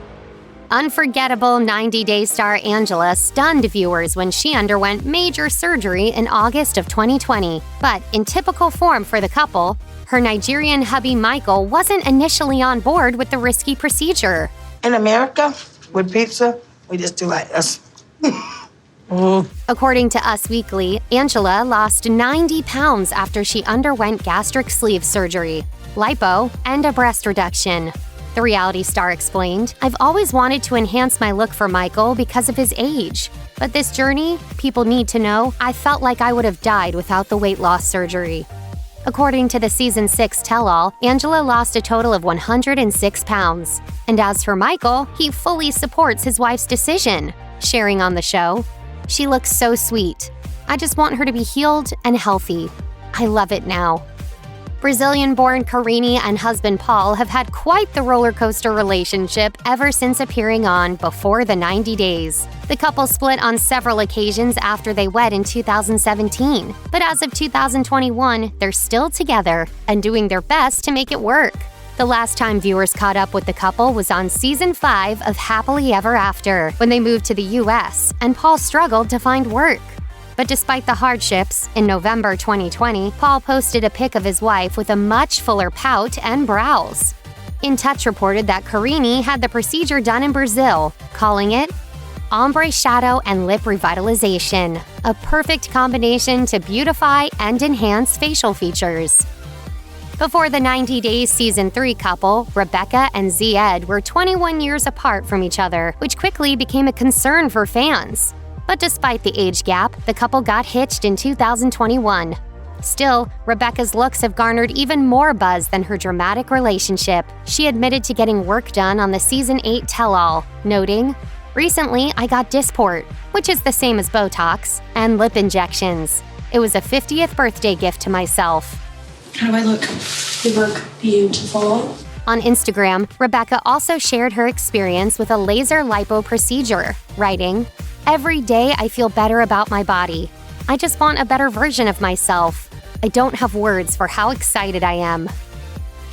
Unforgettable 90 Day star Angela stunned viewers when she underwent major surgery in August of 2020. But in typical form for the couple, her Nigerian hubby Michael wasn't initially on board with the risky procedure. In America, with pizza, we just do like this. According to Us Weekly, Angela lost 90 pounds after she underwent gastric sleeve surgery, lipo, and a breast reduction. The reality star explained, "I've always wanted to enhance my look for Michael because of his age. But this journey, people need to know, I felt like I would have died without the weight loss surgery." According to the Season 6 tell-all, Angela lost a total of 106 pounds. And as for Michael, he fully supports his wife's decision, sharing on the show, "She looks so sweet. I just want her to be healed and healthy. I love it now." Brazilian-born Karine and husband Paul have had quite the roller coaster relationship ever since appearing on Before the 90 Days. The couple split on several occasions after they wed in 2017, but as of 2021, they're still together and doing their best to make it work. The last time viewers caught up with the couple was on Season 5 of Happily Ever After, when they moved to the US and Paul struggled to find work. But despite the hardships, in November 2020, Paul posted a pic of his wife with a much fuller pout and brows. In Touch reported that Karine had the procedure done in Brazil, calling it ombre shadow and lip revitalization, a perfect combination to beautify and enhance facial features. Before the 90 Days Season 3 couple, Rebecca and Zied were 21 years apart from each other, which quickly became a concern for fans. But despite the age gap, the couple got hitched in 2021. Still, Rebecca's looks have garnered even more buzz than her dramatic relationship. She admitted to getting work done on the Season 8 tell-all, noting, "Recently, I got Dysport, which is the same as Botox, and lip injections. It was a 50th birthday gift to myself." How do I look? You look beautiful. On Instagram, Rebecca also shared her experience with a laser lipo procedure, writing, "Every day I feel better about my body. I just want a better version of myself. I don't have words for how excited I am."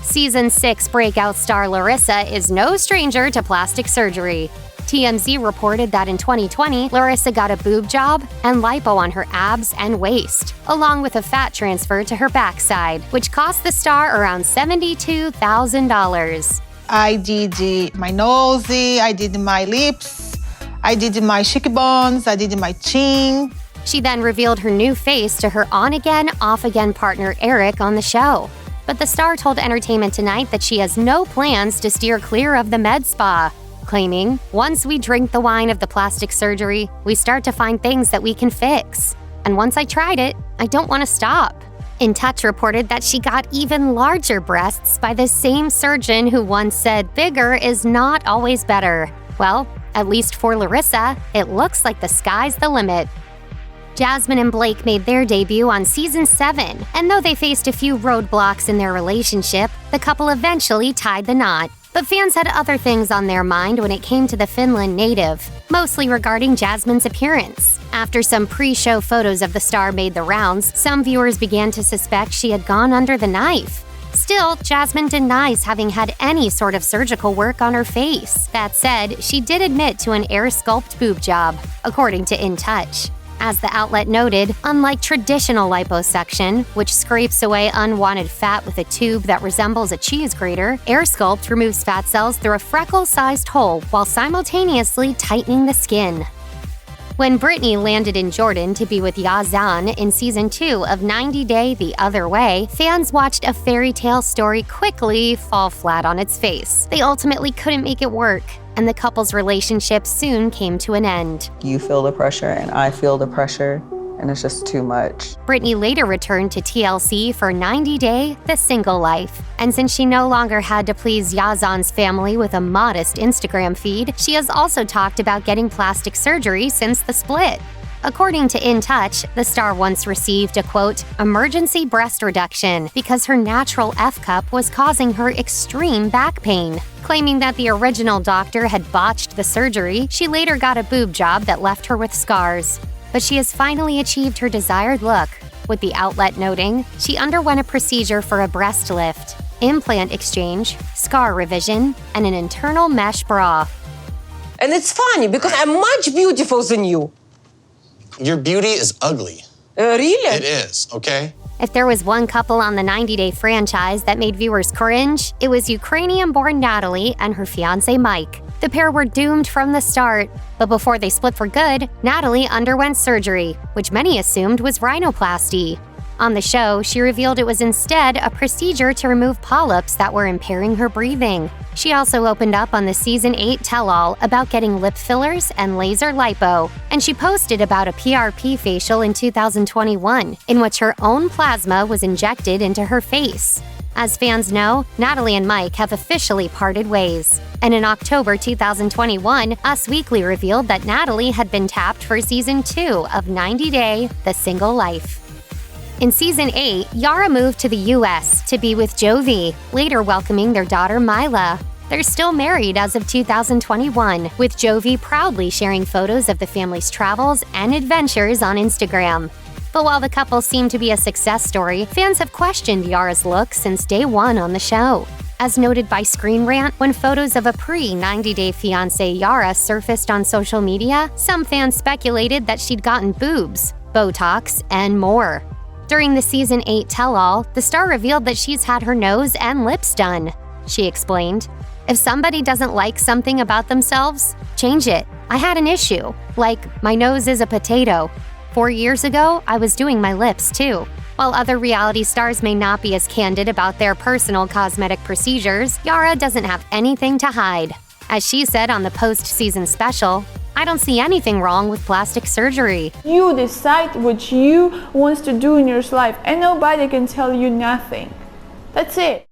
Season 6 breakout star Larissa is no stranger to plastic surgery. TMZ reported that in 2020, Larissa got a boob job and lipo on her abs and waist, along with a fat transfer to her backside, which cost the star around $72,000. I did my nose, I did my lips, I did my cheekbones, I did my chin. She then revealed her new face to her on-again, off-again partner Eric on the show. But the star told Entertainment Tonight that she has no plans to steer clear of the med spa, claiming, "Once we drink the wine of the plastic surgery, we start to find things that we can fix. And once I tried it, I don't want to stop." In Touch reported that she got even larger breasts by the same surgeon who once said bigger is not always better. Well, at least for Larissa, it looks like the sky's the limit. Jasmine and Blake made their debut on Season 7, and though they faced a few roadblocks in their relationship, the couple eventually tied the knot. But fans had other things on their mind when it came to the Finland native, mostly regarding Jasmine's appearance. After some pre-show photos of the star made the rounds, some viewers began to suspect she had gone under the knife. Still, Jasmine denies having had any sort of surgical work on her face. That said, she did admit to an air sculpt boob job, according to In Touch. As the outlet noted, unlike traditional liposuction, which scrapes away unwanted fat with a tube that resembles a cheese grater, Air Sculpt removes fat cells through a freckle-sized hole while simultaneously tightening the skin. When Britney landed in Jordan to be with Yazan in Season 2 of 90 Day the Other Way, fans watched a fairy tale story quickly fall flat on its face. They ultimately couldn't make it work, and the couple's relationship soon came to an end. You feel the pressure and I feel the pressure, and it's just too much. Britney later returned to TLC for 90 Day The Single Life. And since she no longer had to please Yazan's family with a modest Instagram feed, she has also talked about getting plastic surgery since the split. According to In Touch, the star once received a, quote, "emergency breast reduction" because her natural F-cup was causing her extreme back pain. Claiming that the original doctor had botched the surgery, she later got a boob job that left her with scars. But she has finally achieved her desired look, with the outlet noting she underwent a procedure for a breast lift, implant exchange, scar revision, and an internal mesh bra. And it's funny because I'm much beautiful than you. Your beauty is ugly. Really? It is, okay? If there was one couple on the 90 Day franchise that made viewers cringe, it was Ukrainian-born Natalie and her fiancé Mike. The pair were doomed from the start, but before they split for good, Natalie underwent surgery, which many assumed was rhinoplasty. On the show, she revealed it was instead a procedure to remove polyps that were impairing her breathing. She also opened up on the Season 8 tell-all about getting lip fillers and laser lipo, and she posted about a PRP facial in 2021, in which her own plasma was injected into her face. As fans know, Natalie and Mike have officially parted ways. And in October 2021, Us Weekly revealed that Natalie had been tapped for Season 2 of 90 Day The Single Life. In Season 8, Yara moved to the U.S. to be with Jovi, later welcoming their daughter Mila. They're still married as of 2021, with Jovi proudly sharing photos of the family's travels and adventures on Instagram. But while the couple seemed to be a success story, fans have questioned Yara's look since day one on the show. As noted by Screen Rant, when photos of a pre-90 Day fiancé Yara surfaced on social media, some fans speculated that she'd gotten boobs, Botox, and more. During the Season 8 tell-all, the star revealed that she's had her nose and lips done. She explained, "If somebody doesn't like something about themselves, change it. I had an issue, like my nose is a potato. 4 years ago, I was doing my lips too." While other reality stars may not be as candid about their personal cosmetic procedures, Yara doesn't have anything to hide. As she said on the post-season special, I don't see anything wrong with plastic surgery. You decide what you want to do in your life, and nobody can tell you nothing. That's it.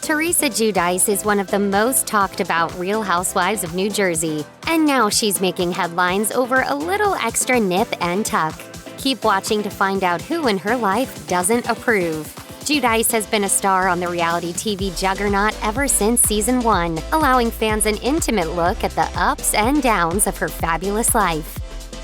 Teresa Giudice is one of the most talked about Real Housewives of New Jersey, and now she's making headlines over a little extra nip and tuck. Keep watching to find out who in her life doesn't approve. Giudice has been a star on the reality TV juggernaut ever since season 1, allowing fans an intimate look at the ups and downs of her fabulous life.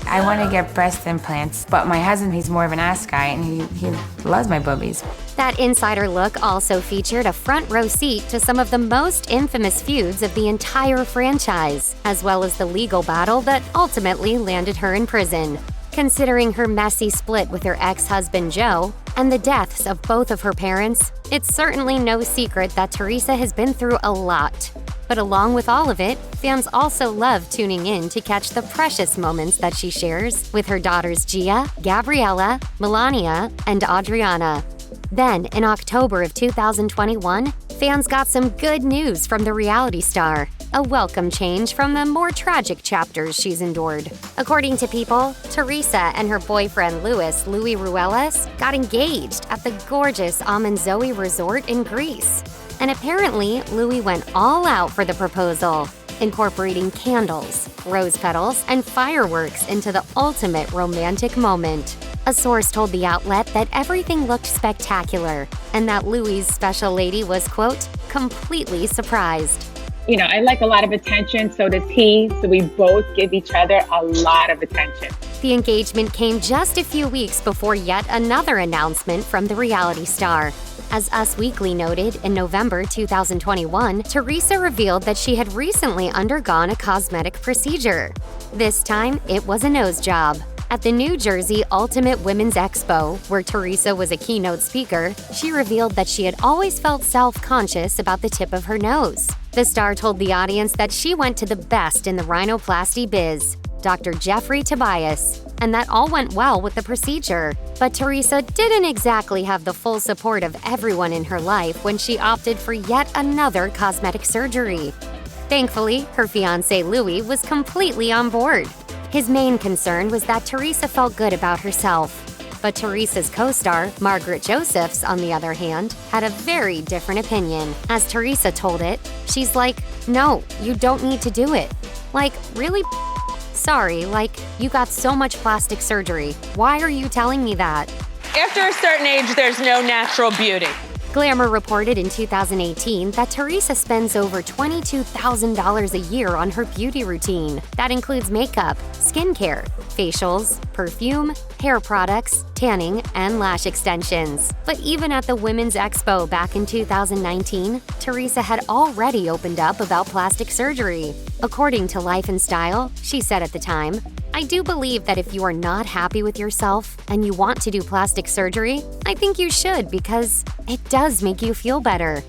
I want to get breast implants, but my husband, he's more of an ass guy, and he loves my boobies. That insider look also featured a front row seat to some of the most infamous feuds of the entire franchise, as well as the legal battle that ultimately landed her in prison. Considering her messy split with her ex-husband Joe and the deaths of both of her parents, it's certainly no secret that Teresa has been through a lot. But along with all of it, fans also love tuning in to catch the precious moments that she shares with her daughters Gia, Gabriella, Melania, and Adriana. Then, in October of 2021, fans got some good news from the reality star, a welcome change from the more tragic chapters she's endured. According to People, Teresa and her boyfriend Louis Ruelas got engaged at the gorgeous Amanzoe Resort in Greece. And apparently, Louis went all out for the proposal, incorporating candles, rose petals, and fireworks into the ultimate romantic moment. A source told the outlet that everything looked spectacular, and that Louis' special lady was, quote, completely surprised. You know, I like a lot of attention, so does he, so we both give each other a lot of attention. The engagement came just a few weeks before yet another announcement from the reality star. As Us Weekly noted, in November 2021, Teresa revealed that she had recently undergone a cosmetic procedure. This time, it was a nose job. At the New Jersey Ultimate Women's Expo, where Teresa was a keynote speaker, she revealed that she had always felt self-conscious about the tip of her nose. The star told the audience that she went to the best in the rhinoplasty biz, Dr. Jeffrey Tobias, and that all went well with the procedure. But Teresa didn't exactly have the full support of everyone in her life when she opted for yet another cosmetic surgery. Thankfully, her fiancé Louis was completely on board. His main concern was that Teresa felt good about herself. But Teresa's co-star, Margaret Josephs, on the other hand, had a very different opinion. As Teresa told it, she's like, no, you don't need to do it. Like, really? Sorry, like, you got so much plastic surgery. Why are you telling me that? After a certain age, there's no natural beauty. Glamour reported in 2018 that Teresa spends over $22,000 a year on her beauty routine. That includes makeup, skincare, facials, perfume, hair products, tanning, and lash extensions. But even at the Women's Expo back in 2019, Teresa had already opened up about plastic surgery. According to Life and Style, she said at the time, I do believe that if you are not happy with yourself and you want to do plastic surgery, I think you should because it does make you feel better.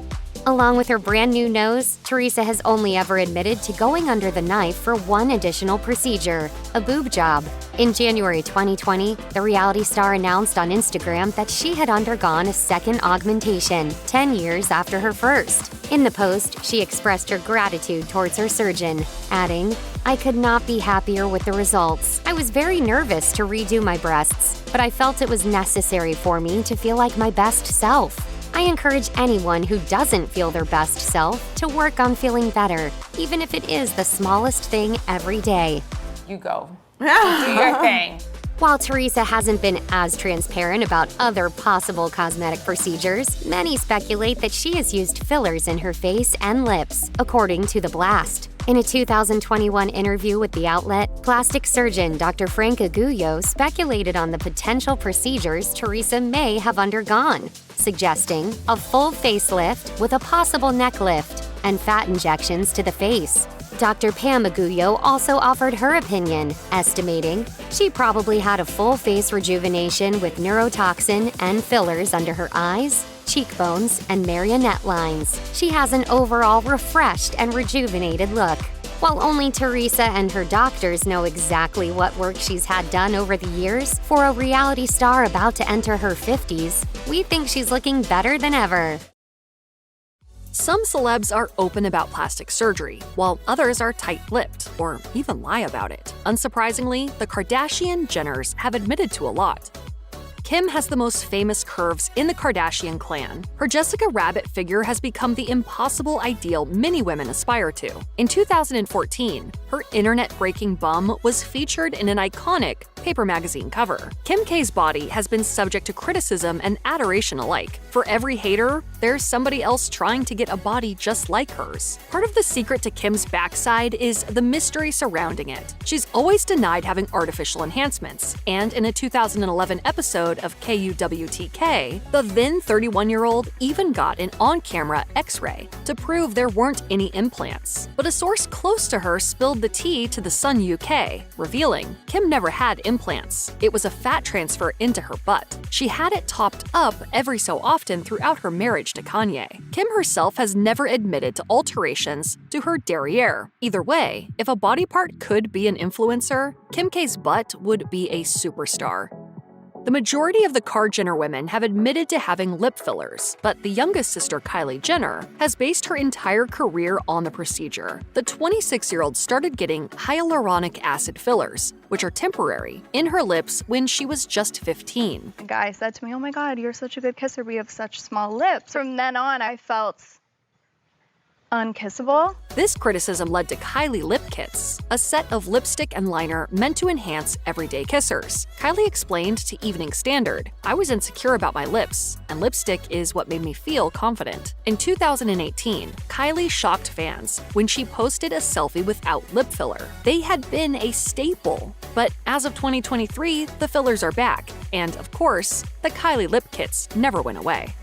Along with her brand new nose, Teresa has only ever admitted to going under the knife for one additional procedure, a boob job. In January 2020, the reality star announced on Instagram that she had undergone a second augmentation, 10 years after her first. In the post, she expressed her gratitude towards her surgeon, adding, I could not be happier with the results. I was very nervous to redo my breasts, but I felt it was necessary for me to feel like my best self. I encourage anyone who doesn't feel their best self to work on feeling better, even if it is the smallest thing every day. You go. Do your thing. While Teresa hasn't been as transparent about other possible cosmetic procedures, many speculate that she has used fillers in her face and lips, according to The Blast. In a 2021 interview with the outlet, plastic surgeon Dr. Frank Aguyo speculated on the potential procedures Teresa may have undergone, suggesting a full facelift with a possible neck lift and fat injections to the face. Dr. Pam Aguyo also offered her opinion, estimating she probably had a full face rejuvenation with neurotoxin and fillers under her eyes, cheekbones, and marionette lines. She has an overall refreshed and rejuvenated look. While only Teresa and her doctors know exactly what work she's had done over the years, for a reality star about to enter her 50s, we think she's looking better than ever. Some celebs are open about plastic surgery, while others are tight-lipped or even lie about it. Unsurprisingly, the Kardashian-Jenners have admitted to a lot. Kim has the most famous curves in the Kardashian clan. Her Jessica Rabbit figure has become the impossible ideal many women aspire to. In 2014, her internet-breaking bum was featured in an iconic Paper magazine cover. Kim K's body has been subject to criticism and adoration alike. For every hater, there's somebody else trying to get a body just like hers. Part of the secret to Kim's backside is the mystery surrounding it. She's always denied having artificial enhancements, and in a 2011 episode of KUWTK, the then 31-year-old even got an on-camera X-ray to prove there weren't any implants. But a source close to her spilled the tea to The Sun UK, revealing Kim never had implants. It was a fat transfer into her butt. She had it topped up every so often throughout her marriage to Kanye. Kim herself has never admitted to alterations to her derriere. Either way, if a body part could be an influencer, Kim K's butt would be a superstar. The majority of the Kar-Jenner women have admitted to having lip fillers, but the youngest sister, Kylie Jenner, has based her entire career on the procedure. The 26-year-old started getting hyaluronic acid fillers, which are temporary, in her lips when she was just 15. A guy said to me, "Oh my God, you're such a good kisser. We have such small lips." From then on, I felt unkissable. This criticism led to Kylie Lip Kits, a set of lipstick and liner meant to enhance everyday kissers. Kylie explained to Evening Standard, "I was insecure about my lips, and lipstick is what made me feel confident." In 2018, Kylie shocked fans when she posted a selfie without lip filler. They had been a staple. But as of 2023, the fillers are back, and of course, the Kylie Lip Kits never went away.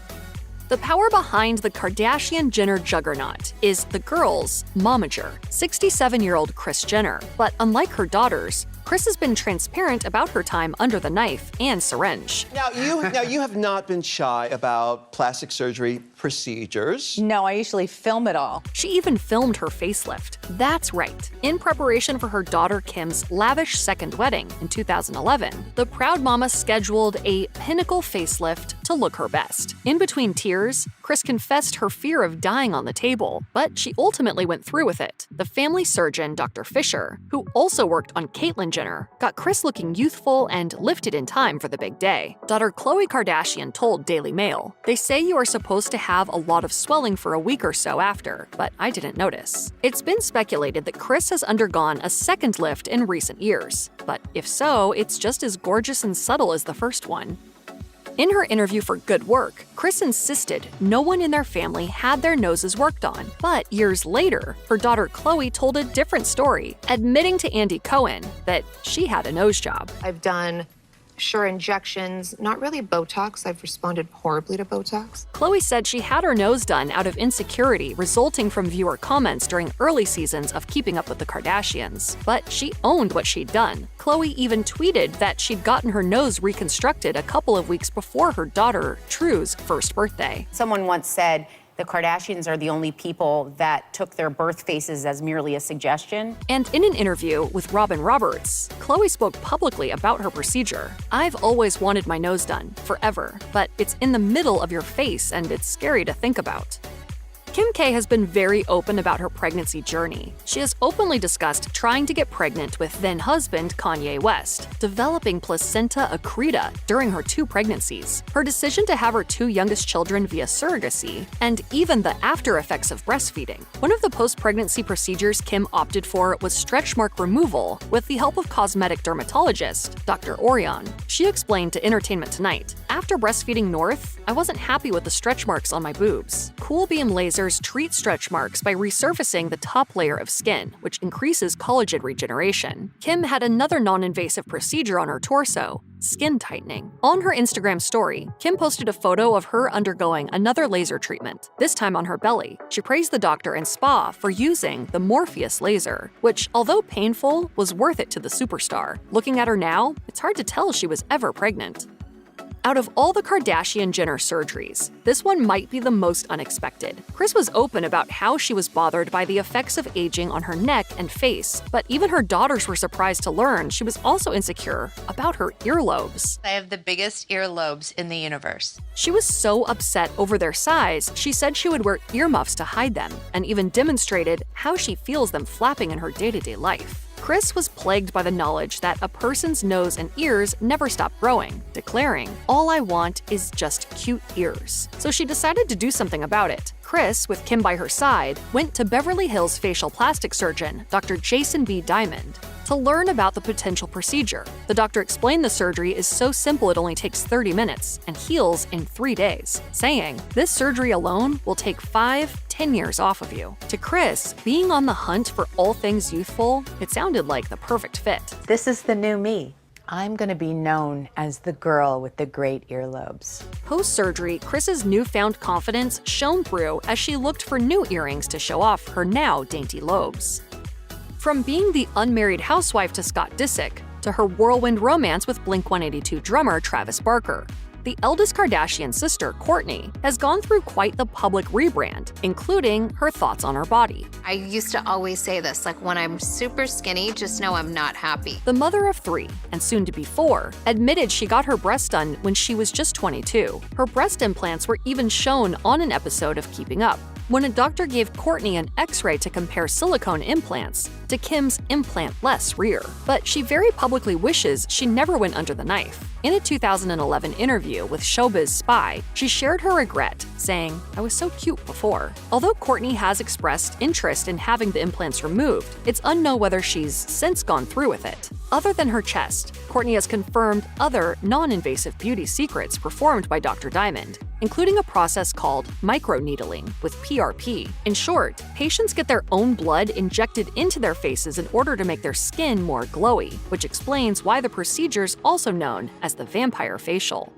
The power behind the Kardashian-Jenner juggernaut is the girl's momager, 67-year-old Kris Jenner. But unlike her daughters, Kris has been transparent about her time under the knife and syringe. Now you have not been shy about plastic surgery procedures. No, I usually film it all. She even filmed her facelift. That's right. In preparation for her daughter Kim's lavish second wedding in 2011, the proud mama scheduled a pinnacle facelift to look her best. In between tears, Kris confessed her fear of dying on the table, but she ultimately went through with it. The family surgeon, Dr. Fisher, who also worked on Caitlyn Jenner, got Kris looking youthful and lifted in time for the big day. Daughter Khloe Kardashian told Daily Mail, "They say you are supposed to have a lot of swelling for a week or so after, but I didn't notice." It's been speculated that Kris has undergone a second lift in recent years, but if so, it's just as gorgeous and subtle as the first one. In her interview for Good Work, Kris insisted no one in their family had their noses worked on. But years later, her daughter Khloe told a different story, admitting to Andy Cohen that she had a nose job. I've done injections, not really Botox. I've responded horribly to Botox. Khloe said she had her nose done out of insecurity resulting from viewer comments during early seasons of Keeping Up with the Kardashians. But she owned what she'd done. Khloe even tweeted that she'd gotten her nose reconstructed a couple of weeks before her daughter, True's, first birthday. Someone once said, the Kardashians are the only people that took their birth faces as merely a suggestion. And in an interview with Robin Roberts, Khloe spoke publicly about her procedure. "I've always wanted my nose done, forever, but it's in the middle of your face and it's scary to think about." Kim K has been very open about her pregnancy journey. She has openly discussed trying to get pregnant with then-husband Kanye West, developing placenta accreta during her 2 pregnancies, her decision to have her 2 youngest children via surrogacy, and even the after effects of breastfeeding. One of the post-pregnancy procedures Kim opted for was stretch mark removal with the help of cosmetic dermatologist Dr. Orion. She explained to Entertainment Tonight, "After breastfeeding North, I wasn't happy with the stretch marks on my boobs. Cool beam lasers treat stretch marks by resurfacing the top layer of skin, which increases collagen regeneration." Kim had another non-invasive procedure on her torso, skin tightening. On her Instagram story, Kim posted a photo of her undergoing another laser treatment, this time on her belly. She praised the doctor and spa for using the Morpheus laser, which, although painful, was worth it to the superstar. Looking at her now, it's hard to tell she was ever pregnant. Out of all the Kardashian-Jenner surgeries, this one might be the most unexpected. Kris was open about how she was bothered by the effects of aging on her neck and face, but even her daughters were surprised to learn she was also insecure about her earlobes. I have the biggest earlobes in the universe. She was so upset over their size, she said she would wear earmuffs to hide them, and even demonstrated how she feels them flapping in her day-to-day life. Kris was plagued by the knowledge that a person's nose and ears never stop growing, declaring, "All I want is just cute ears." So she decided to do something about it. Kris, with Kim by her side, went to Beverly Hills facial plastic surgeon Dr. Jason B. Diamond to learn about the potential procedure. The doctor explained the surgery is so simple it only takes 30 minutes and heals in 3 days, saying, "This surgery alone will take 5-10 years off of you." To Kris, being on the hunt for all things youthful, it sounded like the perfect fit. This is the new me. I'm going to be known as the girl with the great earlobes. Post-surgery, Kris's newfound confidence shone through as she looked for new earrings to show off her now dainty lobes. From being the unmarried housewife to Scott Disick, to her whirlwind romance with Blink-182 drummer Travis Barker, the eldest Kardashian sister, Kourtney, has gone through quite the public rebrand, including her thoughts on her body. I used to always say this, like, when I'm super skinny, just know I'm not happy. The mother of 3, and soon to be 4, admitted she got her breasts done when she was just 22. Her breast implants were even shown on an episode of Keeping Up, when a doctor gave Kourtney an X-ray to compare silicone implants to Kim's implant-less rear. But she very publicly wishes she never went under the knife. In a 2011 interview with Showbiz Spy, she shared her regret, saying, "I was so cute before." Although Kourtney has expressed interest in having the implants removed, it's unknown whether she's since gone through with it. Other than her chest, Kourtney has confirmed other non-invasive beauty secrets performed by Dr. Diamond, including a process called microneedling with PRP. In short, patients get their own blood injected into their faces in order to make their skin more glowy, which explains why the procedure is also known as the vampire facial.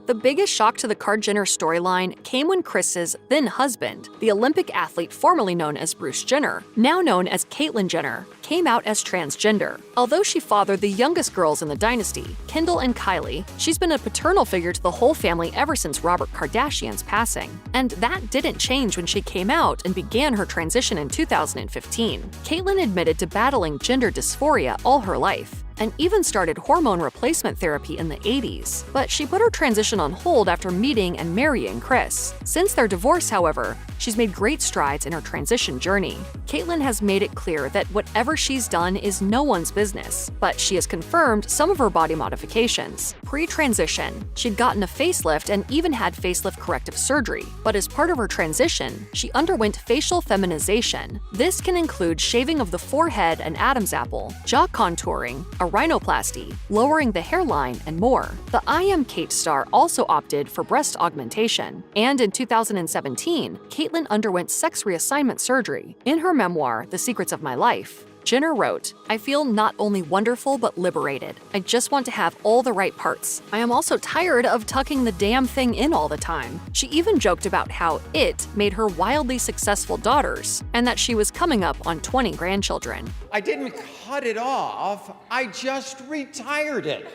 The biggest shock to the Kard-Jenner storyline came when Kris's then husband, the Olympic athlete formerly known as Bruce Jenner, now known as Caitlyn Jenner, came out as transgender. Although she fathered the youngest girls in the dynasty, Kendall and Kylie, she's been a paternal figure to the whole family ever since Robert Kardashian's passing. And that didn't change when she came out and began her transition in 2015. Caitlyn admitted to battling gender dysphoria all her life, and even started hormone replacement therapy in the 80s. But she put her transition on hold after meeting and marrying Kris. Since their divorce, however, she's made great strides in her transition journey. Caitlyn has made it clear that whatever she's done is no one's business, but she has confirmed some of her body modifications. Pre-transition, she'd gotten a facelift and even had facelift corrective surgery, but as part of her transition, she underwent facial feminization. This can include shaving of the forehead and Adam's apple, jaw contouring, a rhinoplasty, lowering the hairline, and more. The I Am Kate star also opted for breast augmentation, and in 2017, Caitlyn underwent sex reassignment surgery. In her memoir, The Secrets of My Life, Jenner wrote, "I feel not only wonderful but liberated. I just want to have all the right parts. I am also tired of tucking the damn thing in all the time." She even joked about how it made her wildly successful daughters, and that she was coming up on 20 grandchildren. I didn't cut it off, I just retired it.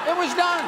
It was done.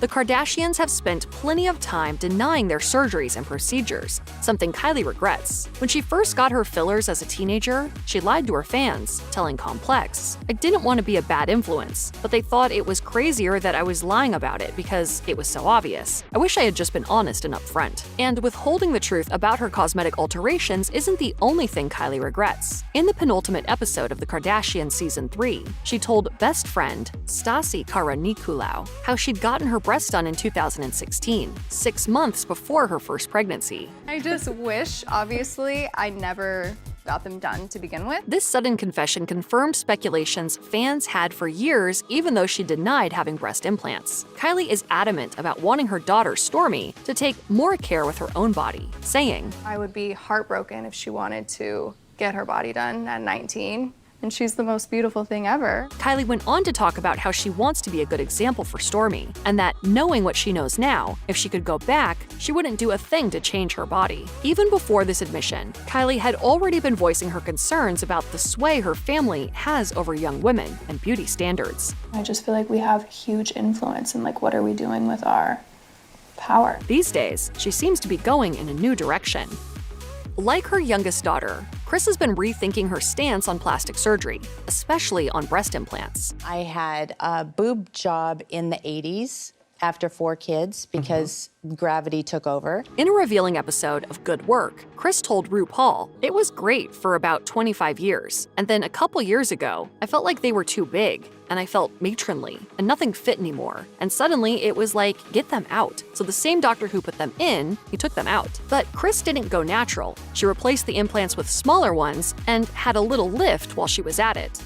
The Kardashians have spent plenty of time denying their surgeries and procedures, something Kylie regrets. When she first got her fillers as a teenager, she lied to her fans, telling Complex, "I didn't want to be a bad influence, but they thought it was crazier that I was lying about it because it was so obvious. I wish I had just been honest and upfront." And withholding the truth about her cosmetic alterations isn't the only thing Kylie regrets. In the penultimate episode of The Kardashians Season 3, she told best friend, Stassi Kara-Nikolaou, how she'd gotten her breast done in 2016, 6 months before her first pregnancy. I just wish, obviously, I never got them done to begin with. This sudden confession confirmed speculations fans had for years, even though she denied having breast implants. Kylie is adamant about wanting her daughter, Stormi, to take more care with her own body, saying, I would be heartbroken if she wanted to get her body done at 19 and she's the most beautiful thing ever. Kylie went on to talk about how she wants to be a good example for Stormi, and that knowing what she knows now, if she could go back, she wouldn't do a thing to change her body. Even before this admission, Kylie had already been voicing her concerns about the sway her family has over young women and beauty standards. I just feel like we have huge influence in like what are we doing with our power. These days, she seems to be going in a new direction. Like her youngest daughter, Kris has been rethinking her stance on plastic surgery, especially on breast implants. I had a boob job in the 80s after 4 kids because gravity took over. In a revealing episode of Good Work, Kris told RuPaul, "It was great for about 25 years, and then a couple years ago, I felt like they were too big, and I felt matronly, and nothing fit anymore. And suddenly it was like, get them out. So the same doctor who put them in, he took them out." But Kris didn't go natural. She replaced the implants with smaller ones and had a little lift while she was at it.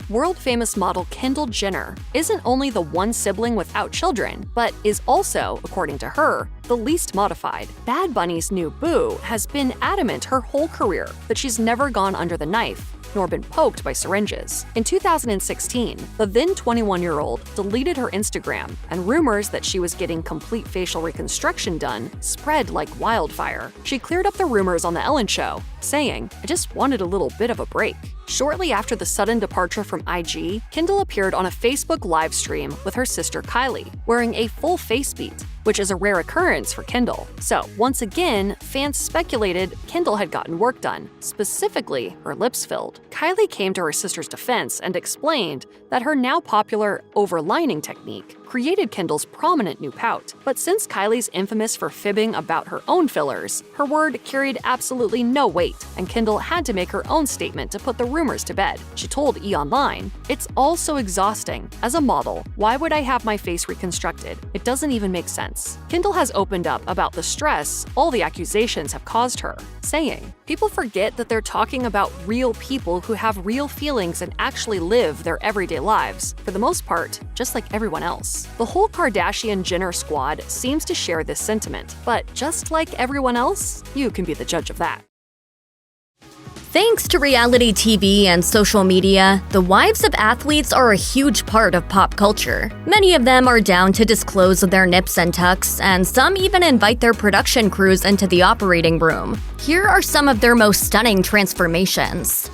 World-famous model Kendall Jenner isn't only the one sibling without children, but is also, according to her, the least modified. Bad Bunny's new boo has been adamant her whole career that she's never gone under the knife, nor been poked by syringes. In 2016, the then 21-year-old deleted her Instagram, and rumors that she was getting complete facial reconstruction done spread like wildfire. She cleared up the rumors on The Ellen Show, saying, "I just wanted a little bit of a break." Shortly after the sudden departure from IG, Kendall appeared on a Facebook live stream with her sister Kylie, wearing a full face beat, which is a rare occurrence for Kendall. So, once again, fans speculated Kendall had gotten work done, specifically her lips filled. Kylie came to her sister's defense and explained that her now popular overlining technique created Kendall's prominent new pout. But since Kylie's infamous for fibbing about her own fillers, her word carried absolutely no weight, and Kendall had to make her own statement to put the rumors to bed. She told E! Online, "It's all so exhausting. As a model, why would I have my face reconstructed? It doesn't even make sense." Kendall has opened up about the stress all the accusations have caused her, saying, "People forget that they're talking about real people who have real feelings and actually live their everyday lives, for the most part, just like everyone else." The whole Kardashian-Jenner squad seems to share this sentiment, but just like everyone else, you can be the judge of that. Thanks to reality TV and social media, the wives of athletes are a huge part of pop culture. Many of them are down to disclose their nips and tucks, and some even invite their production crews into the operating room. Here are some of their most stunning transformations.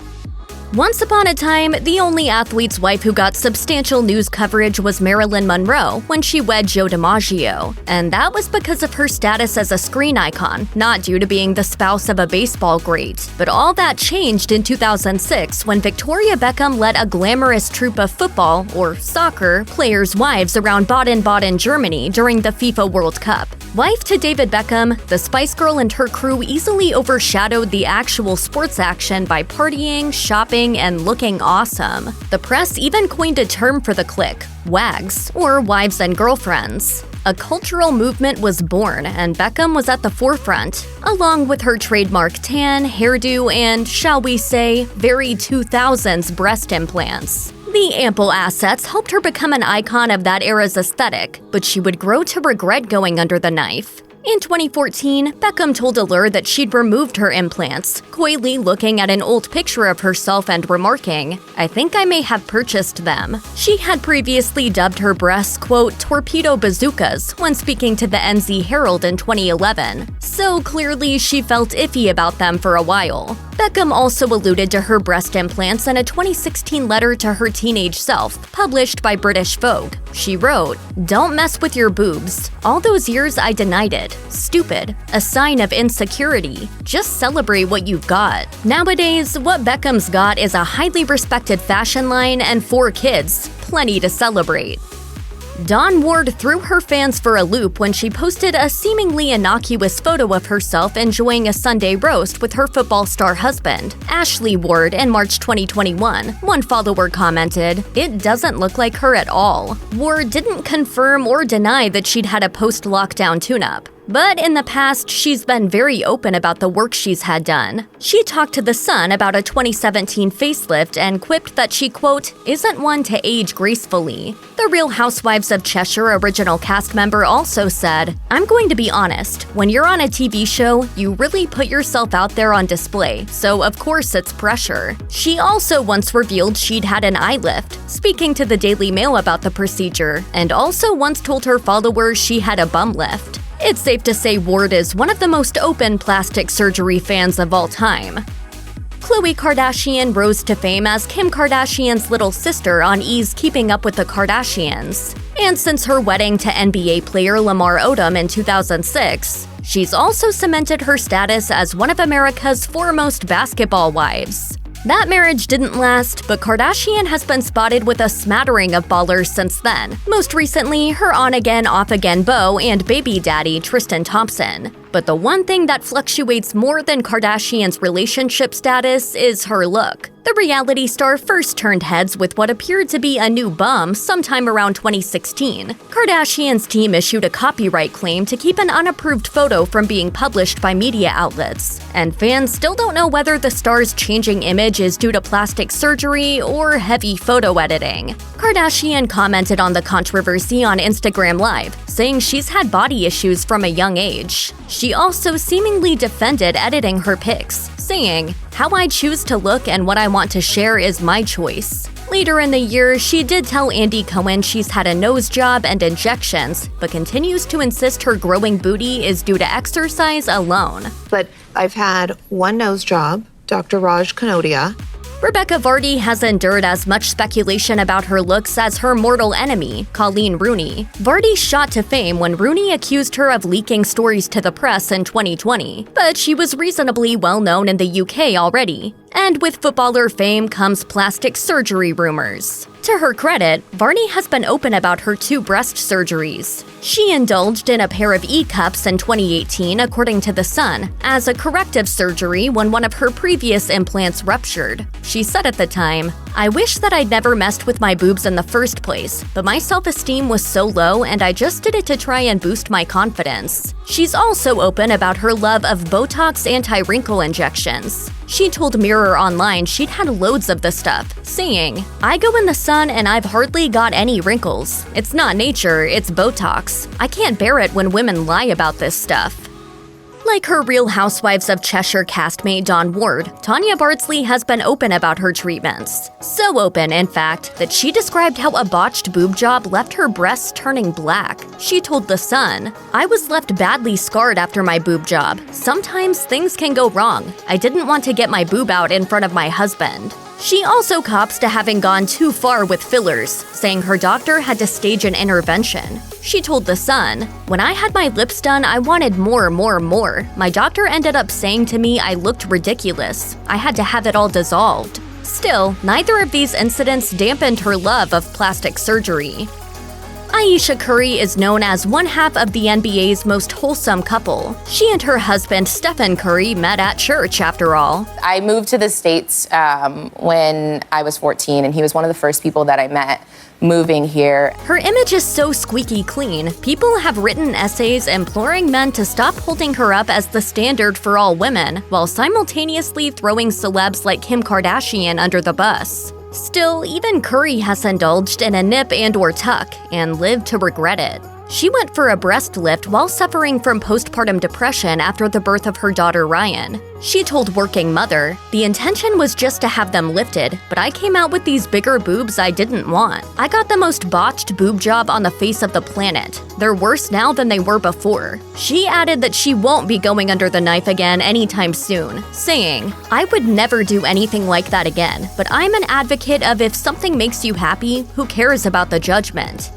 Once upon a time, the only athlete's wife who got substantial news coverage was Marilyn Monroe when she wed Joe DiMaggio, and that was because of her status as a screen icon, not due to being the spouse of a baseball great. But all that changed in 2006 when Victoria Beckham led a glamorous troupe of football, or soccer, players' wives around Baden-Baden, Germany during the FIFA World Cup. Wife to David Beckham, the Spice Girl and her crew easily overshadowed the actual sports action by partying, shopping, and looking awesome. The press even coined a term for the clique, WAGs, or wives and girlfriends. A cultural movement was born, and Beckham was at the forefront, along with her trademark tan, hairdo, and, shall we say, very 2000s breast implants. The ample assets helped her become an icon of that era's aesthetic, but she would grow to regret going under the knife. In 2014, Beckham told Allure that she'd removed her implants, coyly looking at an old picture of herself and remarking, "I think I may have purchased them." She had previously dubbed her breasts, quote, torpedo bazookas when speaking to the NZ Herald in 2011, so clearly she felt iffy about them for a while. Beckham also alluded to her breast implants in a 2016 letter to her teenage self, published by British Vogue. She wrote, "Don't mess with your boobs. All those years I denied it. Stupid. A sign of insecurity. Just celebrate what you've got." Nowadays, what Beckham's got is a highly respected fashion line and 4 kids. Plenty to celebrate. Dawn Ward threw her fans for a loop when she posted a seemingly innocuous photo of herself enjoying a Sunday roast with her football star husband, Ashley Ward, in March 2021. One follower commented, "It doesn't look like her at all." Ward didn't confirm or deny that she'd had a post-lockdown tune-up. But in the past, she's been very open about the work she's had done. She talked to The Sun about a 2017 facelift and quipped that she, quote, isn't one to age gracefully. The Real Housewives of Cheshire original cast member also said, I'm going to be honest, when you're on a TV show, you really put yourself out there on display, so of course it's pressure. She also once revealed she'd had an eye lift, speaking to the Daily Mail about the procedure, and also once told her followers she had a bum lift. It's safe to say Ward is one of the most open plastic surgery fans of all time. Khloe Kardashian rose to fame as Kim Kardashian's little sister on E's Keeping Up with the Kardashians. And since her wedding to NBA player Lamar Odom in 2006, she's also cemented her status as one of America's foremost basketball wives. That marriage didn't last, but Kardashian has been spotted with a smattering of ballers since then. Most recently, her on-again, off-again beau and baby daddy Tristan Thompson. But the one thing that fluctuates more than Kardashian's relationship status is her look. The reality star first turned heads with what appeared to be a new bum sometime around 2016. Kardashian's team issued a copyright claim to keep an unapproved photo from being published by media outlets, and fans still don't know whether the star's changing image is due to plastic surgery or heavy photo editing. Kardashian commented on the controversy on Instagram Live, saying she's had body issues from a young age. She also seemingly defended editing her pics, saying, "How I choose to look and what I want to share is my choice." Later in the year, she did tell Andy Cohen she's had a nose job and injections, but continues to insist her growing booty is due to exercise alone. But I've had one nose job, Dr. Raj Kanodia. Rebecca Vardy has endured as much speculation about her looks as her mortal enemy, Colleen Rooney. Vardy shot to fame when Rooney accused her of leaking stories to the press in 2020, but she was reasonably well known in the UK already. And with footballer fame comes plastic surgery rumors. To her credit, Varney has been open about her 2 breast surgeries. She indulged in a pair of E-cups in 2018, according to The Sun, as a corrective surgery when one of her previous implants ruptured. She said at the time, "I wish that I'd never messed with my boobs in the first place, but my self-esteem was so low and I just did it to try and boost my confidence." She's also open about her love of Botox anti-wrinkle injections. She told Mirror Online she'd had loads of the stuff, saying, "I go in the sun and I've hardly got any wrinkles. It's not nature, it's Botox. I can't bear it when women lie about this stuff." Like her Real Housewives of Cheshire castmate Dawn Ward, Tanya Bardsley has been open about her treatments. So open, in fact, that she described how a botched boob job left her breasts turning black. She told The Sun, "I was left badly scarred after my boob job. Sometimes things can go wrong. I didn't want to get my boob out in front of my husband." She also cops to having gone too far with fillers, saying her doctor had to stage an intervention. She told The Sun, "When I had my lips done, I wanted more. My doctor ended up saying to me I looked ridiculous. I had to have it all dissolved." Still, neither of these incidents dampened her love of plastic surgery. Ayesha Curry is known as one half of the NBA's most wholesome couple. She and her husband, Stephen Curry, met at church, after all. I moved to the States when I was 14, and he was one of the first people that I met moving here. Her image is so squeaky clean, people have written essays imploring men to stop holding her up as the standard for all women, while simultaneously throwing celebs like Kim Kardashian under the bus. Still, even Curry has indulged in a nip and/or tuck, and lived to regret it. She went for a breast lift while suffering from postpartum depression after the birth of her daughter Ryan. She told Working Mother, "The intention was just to have them lifted, but I came out with these bigger boobs I didn't want. I got the most botched boob job on the face of the planet. They're worse now than they were before." She added that she won't be going under the knife again anytime soon, saying, "I would never do anything like that again, but I'm an advocate of if something makes you happy, who cares about the judgment?"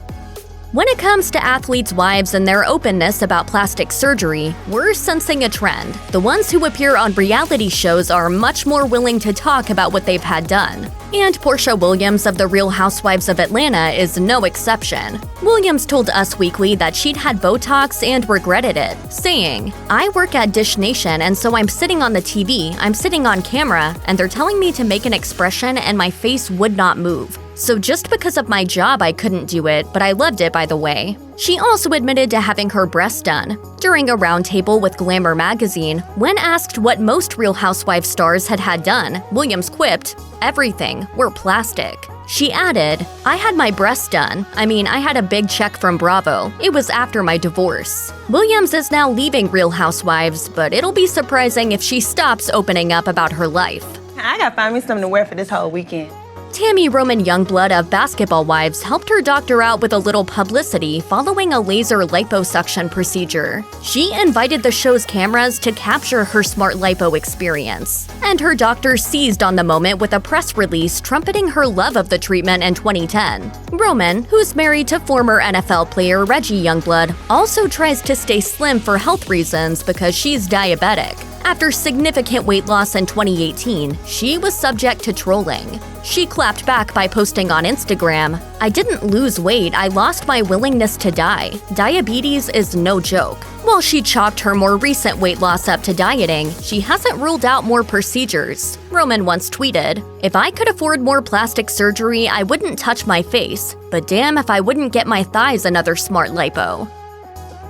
When it comes to athletes' wives and their openness about plastic surgery, we're sensing a trend. The ones who appear on reality shows are much more willing to talk about what they've had done. And Portia Williams of The Real Housewives of Atlanta is no exception. Williams told Us Weekly that she'd had Botox and regretted it, saying, "I work at Dish Nation, and so I'm sitting on the TV, I'm sitting on camera, and they're telling me to make an expression and my face would not move. So just because of my job, I couldn't do it, but I loved it, by the way. She also admitted to having her breasts done. During a roundtable with Glamour magazine, when asked what most Real Housewives stars had done, Williams quipped, "Everything, we're plastic." She added, "I had my breasts done. I mean, I had a big check from Bravo. It was after my divorce." Williams is now leaving Real Housewives, but it'll be surprising if she stops opening up about her life. I gotta find me something to wear for this whole weekend. Tammy Roman Youngblood of Basketball Wives helped her doctor out with a little publicity following a laser liposuction procedure. She invited the show's cameras to capture her smart lipo experience, and her doctor seized on the moment with a press release trumpeting her love of the treatment in 2010. Roman, who's married to former NFL player Reggie Youngblood, also tries to stay slim for health reasons because she's diabetic. After significant weight loss in 2018, she was subject to trolling. She clapped back by posting on Instagram, "I didn't lose weight, I lost my willingness to die. Diabetes is no joke." While she chalked her more recent weight loss up to dieting, she hasn't ruled out more procedures. Roman once tweeted, "If I could afford more plastic surgery, I wouldn't touch my face, but damn if I wouldn't get my thighs another smart lipo."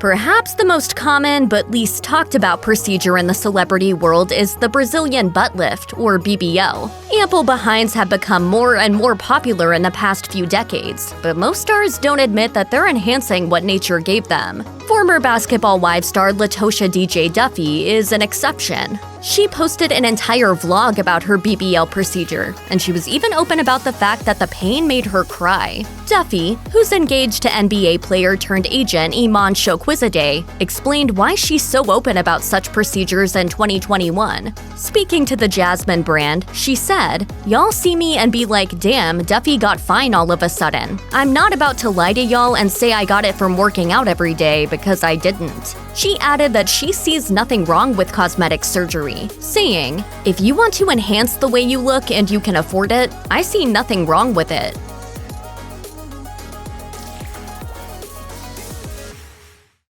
Perhaps the most common but least talked about procedure in the celebrity world is the Brazilian butt lift, or BBL. Ample behinds have become more and more popular in the past few decades, but most stars don't admit that they're enhancing what nature gave them. Former Basketball Wives star Latosha DJ Duffy is an exception. She posted an entire vlog about her BBL procedure, and she was even open about the fact that the pain made her cry. Duffy, who's engaged to NBA player turned agent Iman Shokwizadeh, explained why she's so open about such procedures in 2021. Speaking to the Jasmine brand, she said, "Y'all see me and be like, damn, Duffy got fine all of a sudden. I'm not about to lie to y'all and say I got it from working out every day, because I didn't." She added that she sees nothing wrong with cosmetic surgery, saying, "If you want to enhance the way you look and you can afford it, I see nothing wrong with it."